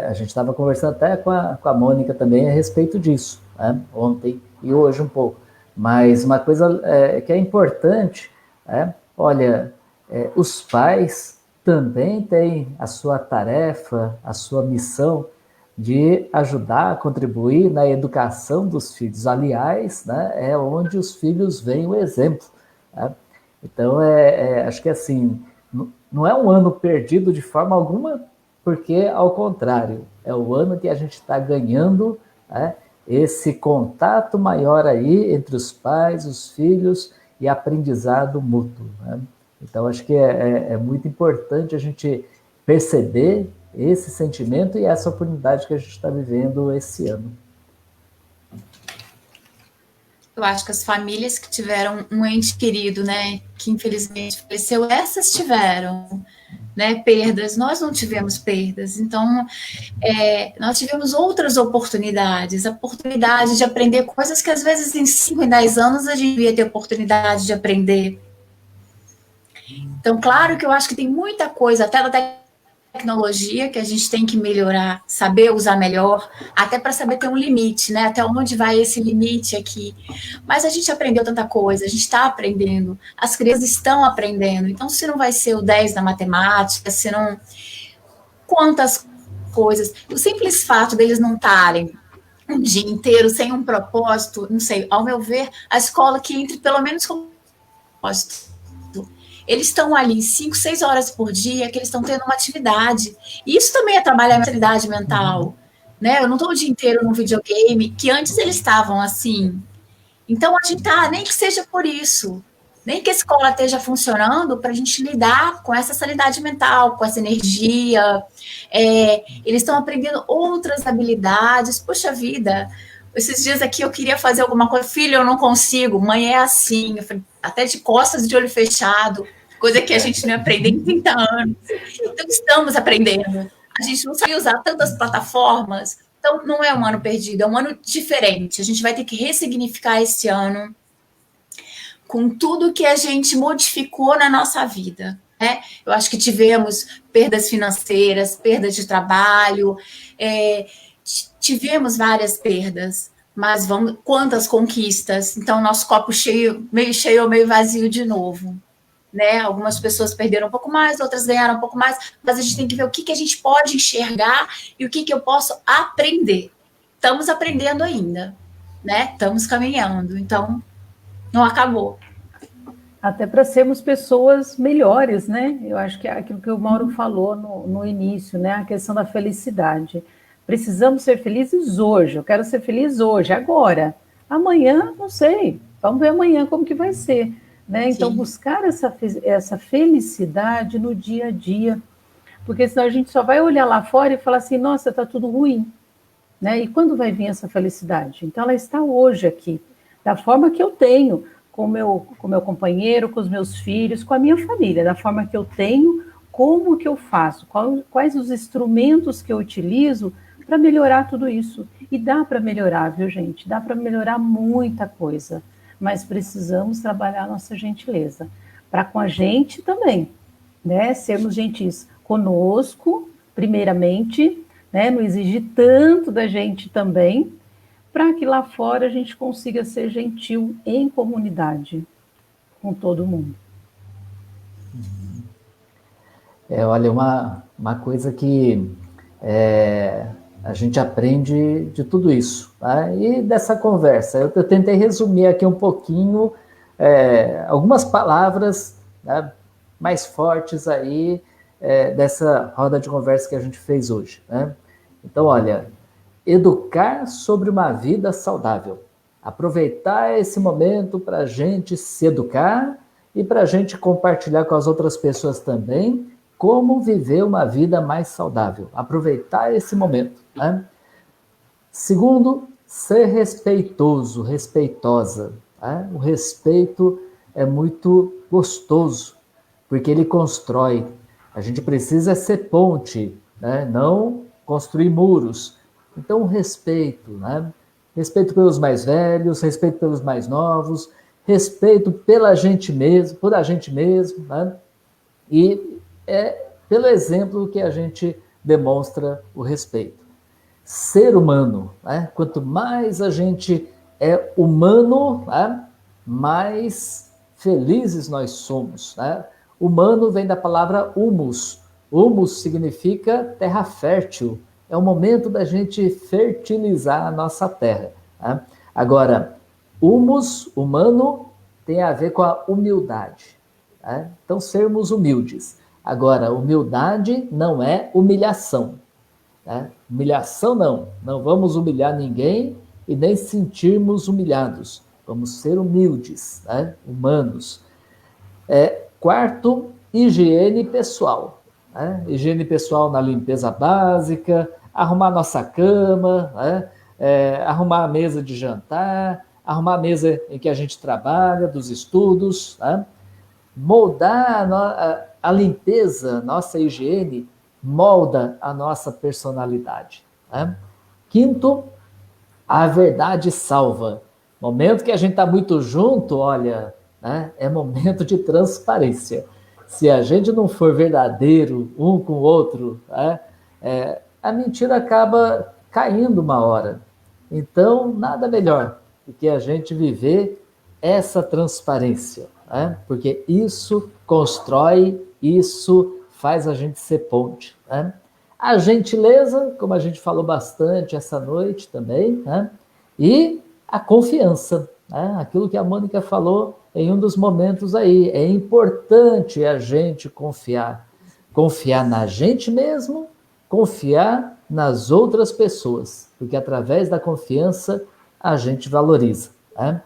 a gente estava conversando até com a Mônica também a respeito disso, né? Ontem e hoje um pouco. Mas uma coisa que é importante, olha, os pais também têm a sua tarefa, a sua missão de ajudar a contribuir na educação dos filhos. Aliás, né, é onde os filhos veem o exemplo. Né? Então, acho que assim, não é um ano perdido de forma alguma, porque, ao contrário, é o ano que a gente está ganhando, né, esse contato maior aí entre os pais, os filhos e aprendizado mútuo. Né? Então, acho que é muito importante a gente perceber esse sentimento e essa oportunidade que a gente está vivendo esse ano. Eu acho que as famílias que tiveram um ente querido, né, que infelizmente faleceu, essas tiveram, né, perdas. Nós não tivemos perdas. Então, nós tivemos outras oportunidades, a oportunidade de aprender coisas que às vezes em 5 e 10 anos a gente devia ter oportunidade de aprender. Então, claro que eu acho que tem muita coisa, até da tecnologia, que a gente tem que melhorar, saber usar melhor, até para saber ter um limite, né? Até onde vai esse limite aqui. Mas a gente aprendeu tanta coisa, a gente está aprendendo, as crianças estão aprendendo. Então, se não vai ser o 10 na matemática, se não... Quantas coisas... O simples fato deles não estarem um dia inteiro sem um propósito, não sei, ao meu ver, a escola que entre pelo menos com um propósito. Eles estão ali 5, 6 horas por dia, que eles estão tendo uma atividade. E isso também é trabalhar a mentalidade mental. Né? Eu não estou o dia inteiro no videogame, que antes eles estavam assim. Então, a gente tá, nem que seja por isso. Nem que a escola esteja funcionando para a gente lidar com essa sanidade mental, com essa energia. Eles estão aprendendo outras habilidades. Poxa vida, esses dias aqui eu queria fazer alguma coisa. Filho, eu não consigo. Mãe, é assim. Eu falei, até de costas, de olho fechado. Coisa que a gente não aprendeu em 30 anos. Então, estamos aprendendo. A gente não sabe usar tantas plataformas. Então, não é um ano perdido, é um ano diferente. A gente vai ter que ressignificar esse ano com tudo que a gente modificou na nossa vida. Né? Eu acho que tivemos perdas financeiras, perdas de trabalho, tivemos várias perdas, mas quantas conquistas. Então, nosso copo cheio ou meio vazio de novo. Né? Algumas pessoas perderam um pouco mais, outras ganharam um pouco mais, mas a gente tem que ver o que a gente pode enxergar e o que eu posso aprender. Estamos aprendendo ainda, né? Estamos caminhando, então não acabou. Até para sermos pessoas melhores, né? Eu acho que é aquilo que o Mauro falou no início, né? A questão da felicidade. Precisamos ser felizes hoje. Eu quero ser feliz hoje, agora. Amanhã, não sei. Vamos ver amanhã como que vai ser. Né? Então, sim, buscar essa felicidade no dia a dia. Porque senão a gente só vai olhar lá fora e falar assim, nossa, está tudo ruim. Né? E quando vai vir essa felicidade? Então, ela está hoje aqui. Da forma que eu tenho, com o meu companheiro, com os meus filhos, com a minha família, da forma que eu tenho, como que eu faço, quais os instrumentos que eu utilizo para melhorar tudo isso. E dá para melhorar, viu, gente? Dá para melhorar muita coisa, mas precisamos trabalhar a nossa gentileza, para com a gente também, né? Sermos gentis conosco, primeiramente, né? Não exigir tanto da gente também, para que lá fora a gente consiga ser gentil em comunidade, com todo mundo. Olha, uma coisa que a gente aprende de tudo isso, tá? E dessa conversa, eu tentei resumir aqui um pouquinho algumas palavras, né, mais fortes aí dessa roda de conversa que a gente fez hoje, né? Então, olha, educar sobre uma vida saudável. Aproveitar esse momento para a gente se educar e para a gente compartilhar com as outras pessoas também como viver uma vida mais saudável. Aproveitar esse momento. Né? Segundo, ser respeitoso, respeitosa. Né? O respeito é muito gostoso, porque ele constrói. A gente precisa ser ponte, né? Não construir muros. Então, respeito, né? Respeito pelos mais velhos, respeito pelos mais novos, respeito pela gente mesmo, por a gente mesmo, né? E pelo exemplo que a gente demonstra o respeito. Ser humano, né? Quanto mais a gente é humano, né? Mais felizes nós somos, né? Humano vem da palavra humus. Humus significa terra fértil. É o momento da gente fertilizar a nossa terra. Tá? Agora, humus, humano, tem a ver com a humildade. Tá? Então, sermos humildes. Agora, humildade não é humilhação. Tá? Humilhação não. Não vamos humilhar ninguém e nem sentirmos humilhados. Vamos ser humildes, tá? Humanos. Quarto, higiene pessoal. Né? Higiene pessoal na limpeza básica, arrumar nossa cama, né? Arrumar a mesa de jantar, arrumar a mesa em que a gente trabalha, dos estudos, né? Moldar a limpeza, nossa higiene, molda a nossa personalidade. Né? Quinto, a verdade salva. Momento que a gente está muito junto, olha, né? É momento de transparência. Se a gente não for verdadeiro um com o outro, né? A mentira acaba caindo uma hora. Então, nada melhor do que a gente viver essa transparência, né? Porque isso constrói, isso faz a gente ser ponte. Né? A gentileza, como a gente falou bastante essa noite também, né? E a confiança, né? Aquilo que a Mônica falou em um dos momentos aí. É importante a gente confiar. Confiar na gente mesmo, confiar nas outras pessoas, porque através da confiança a gente valoriza. Né?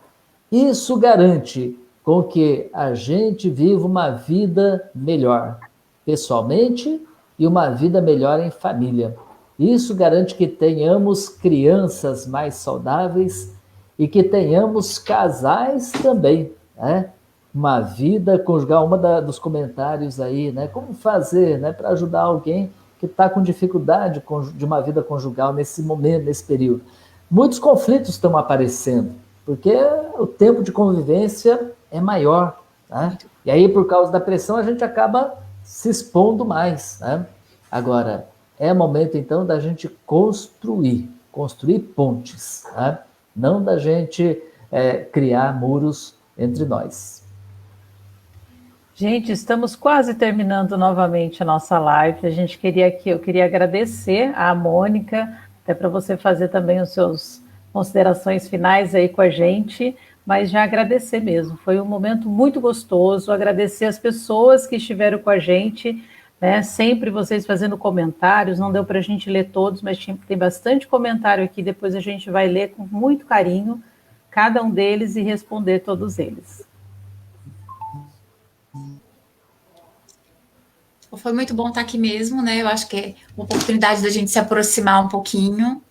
Isso garante com que a gente viva uma vida melhor, pessoalmente, e uma vida melhor em família. Isso garante que tenhamos crianças mais saudáveis e que tenhamos casais também, né? Uma vida conjugal, dos comentários aí, né? Como fazer, né, para ajudar alguém que está com dificuldade de uma vida conjugal nesse momento, nesse período. Muitos conflitos estão aparecendo, porque o tempo de convivência é maior, né? E aí, por causa da pressão, a gente acaba se expondo mais, né? Agora, é momento, então, da gente construir pontes, né? Não da gente criar muros entre nós. Gente, estamos quase terminando novamente a nossa live. Eu queria agradecer à Mônica, até para você fazer também os seus considerações finais aí com a gente, mas já agradecer mesmo. Foi um momento muito gostoso, agradecer as pessoas que estiveram com a gente, né? Sempre vocês fazendo comentários, não deu para a gente ler todos, mas tem bastante comentário aqui, depois a gente vai ler com muito carinho cada um deles e responder todos eles. Foi muito bom estar aqui mesmo, né? Eu acho que é uma oportunidade da gente se aproximar um pouquinho.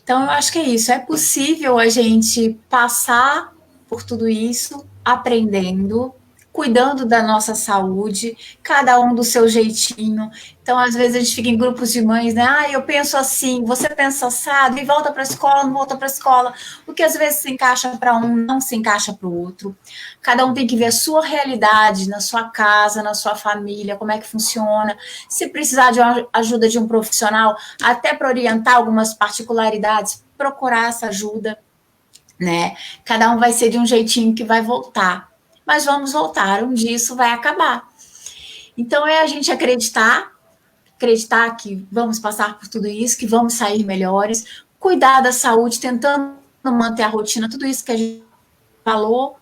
Então, eu acho que é isso. É possível a gente passar por tudo isso, aprendendo, cuidando da nossa saúde, cada um do seu jeitinho. Então, às vezes, a gente fica em grupos de mães, né? Ah, eu penso assim, você pensa assado, e volta para a escola, não volta para a escola. O que às vezes se encaixa para um, não se encaixa para o outro. Cada um tem que ver a sua realidade, na sua casa, na sua família, como é que funciona. Se precisar de uma ajuda de um profissional, até para orientar algumas particularidades, procurar essa ajuda, né? Cada um vai ser de um jeitinho que vai voltar. Mas vamos voltar, um dia isso vai acabar. Então é a gente acreditar que vamos passar por tudo isso, que vamos sair melhores, cuidar da saúde, tentando manter a rotina, tudo isso que a gente falou,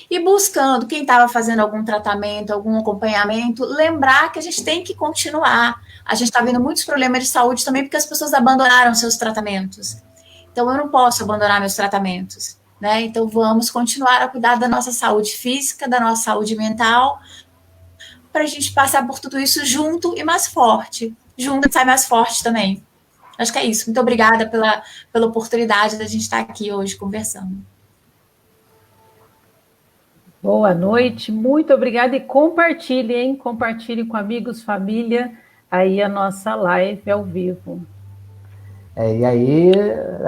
e buscando, quem estava fazendo algum tratamento, algum acompanhamento, lembrar que a gente tem que continuar. A gente está vendo muitos problemas de saúde também porque as pessoas abandonaram seus tratamentos. Então eu não posso abandonar meus tratamentos, né? Então vamos continuar a cuidar da nossa saúde física, da nossa saúde mental, para a gente passar por tudo isso junto e mais forte. Junto sai mais forte também. Acho que é isso. Muito obrigada pela oportunidade da gente estar aqui hoje conversando. Boa noite, muito obrigada e compartilhe, hein? Compartilhe com amigos, família, aí a nossa live ao vivo. E aí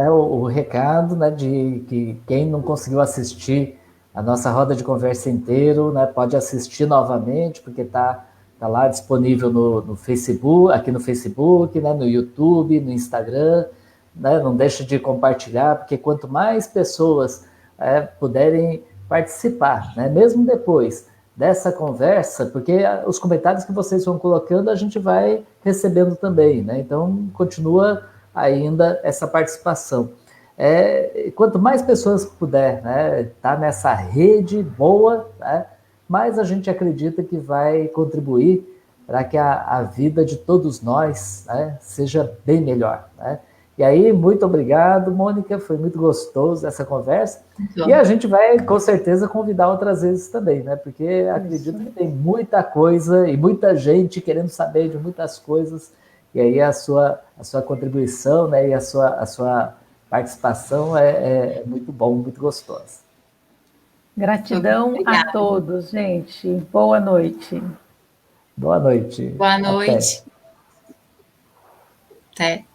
o recado, né, de que quem não conseguiu assistir a nossa roda de conversa inteiro, né, pode assistir novamente, porque tá lá disponível no Facebook, aqui no Facebook, né, no YouTube, no Instagram, né, não deixe de compartilhar, porque quanto mais pessoas puderem participar, né, mesmo depois dessa conversa, porque os comentários que vocês vão colocando a gente vai recebendo também, né, então continua ainda essa participação. Quanto mais pessoas puder, né, tá nessa rede boa, né, mais a gente acredita que vai contribuir para que a vida de todos nós, né, seja bem melhor, né? E aí, muito obrigado, Mônica, foi muito gostoso essa conversa. E a gente vai, com certeza, convidar outras vezes também, né? Porque acredito que tem muita coisa e muita gente querendo saber de muitas coisas. E aí a sua contribuição, né, e a sua participação é muito bom, muito gostosa. Gratidão a todos, gente. Boa noite. Boa noite. Boa noite. Até.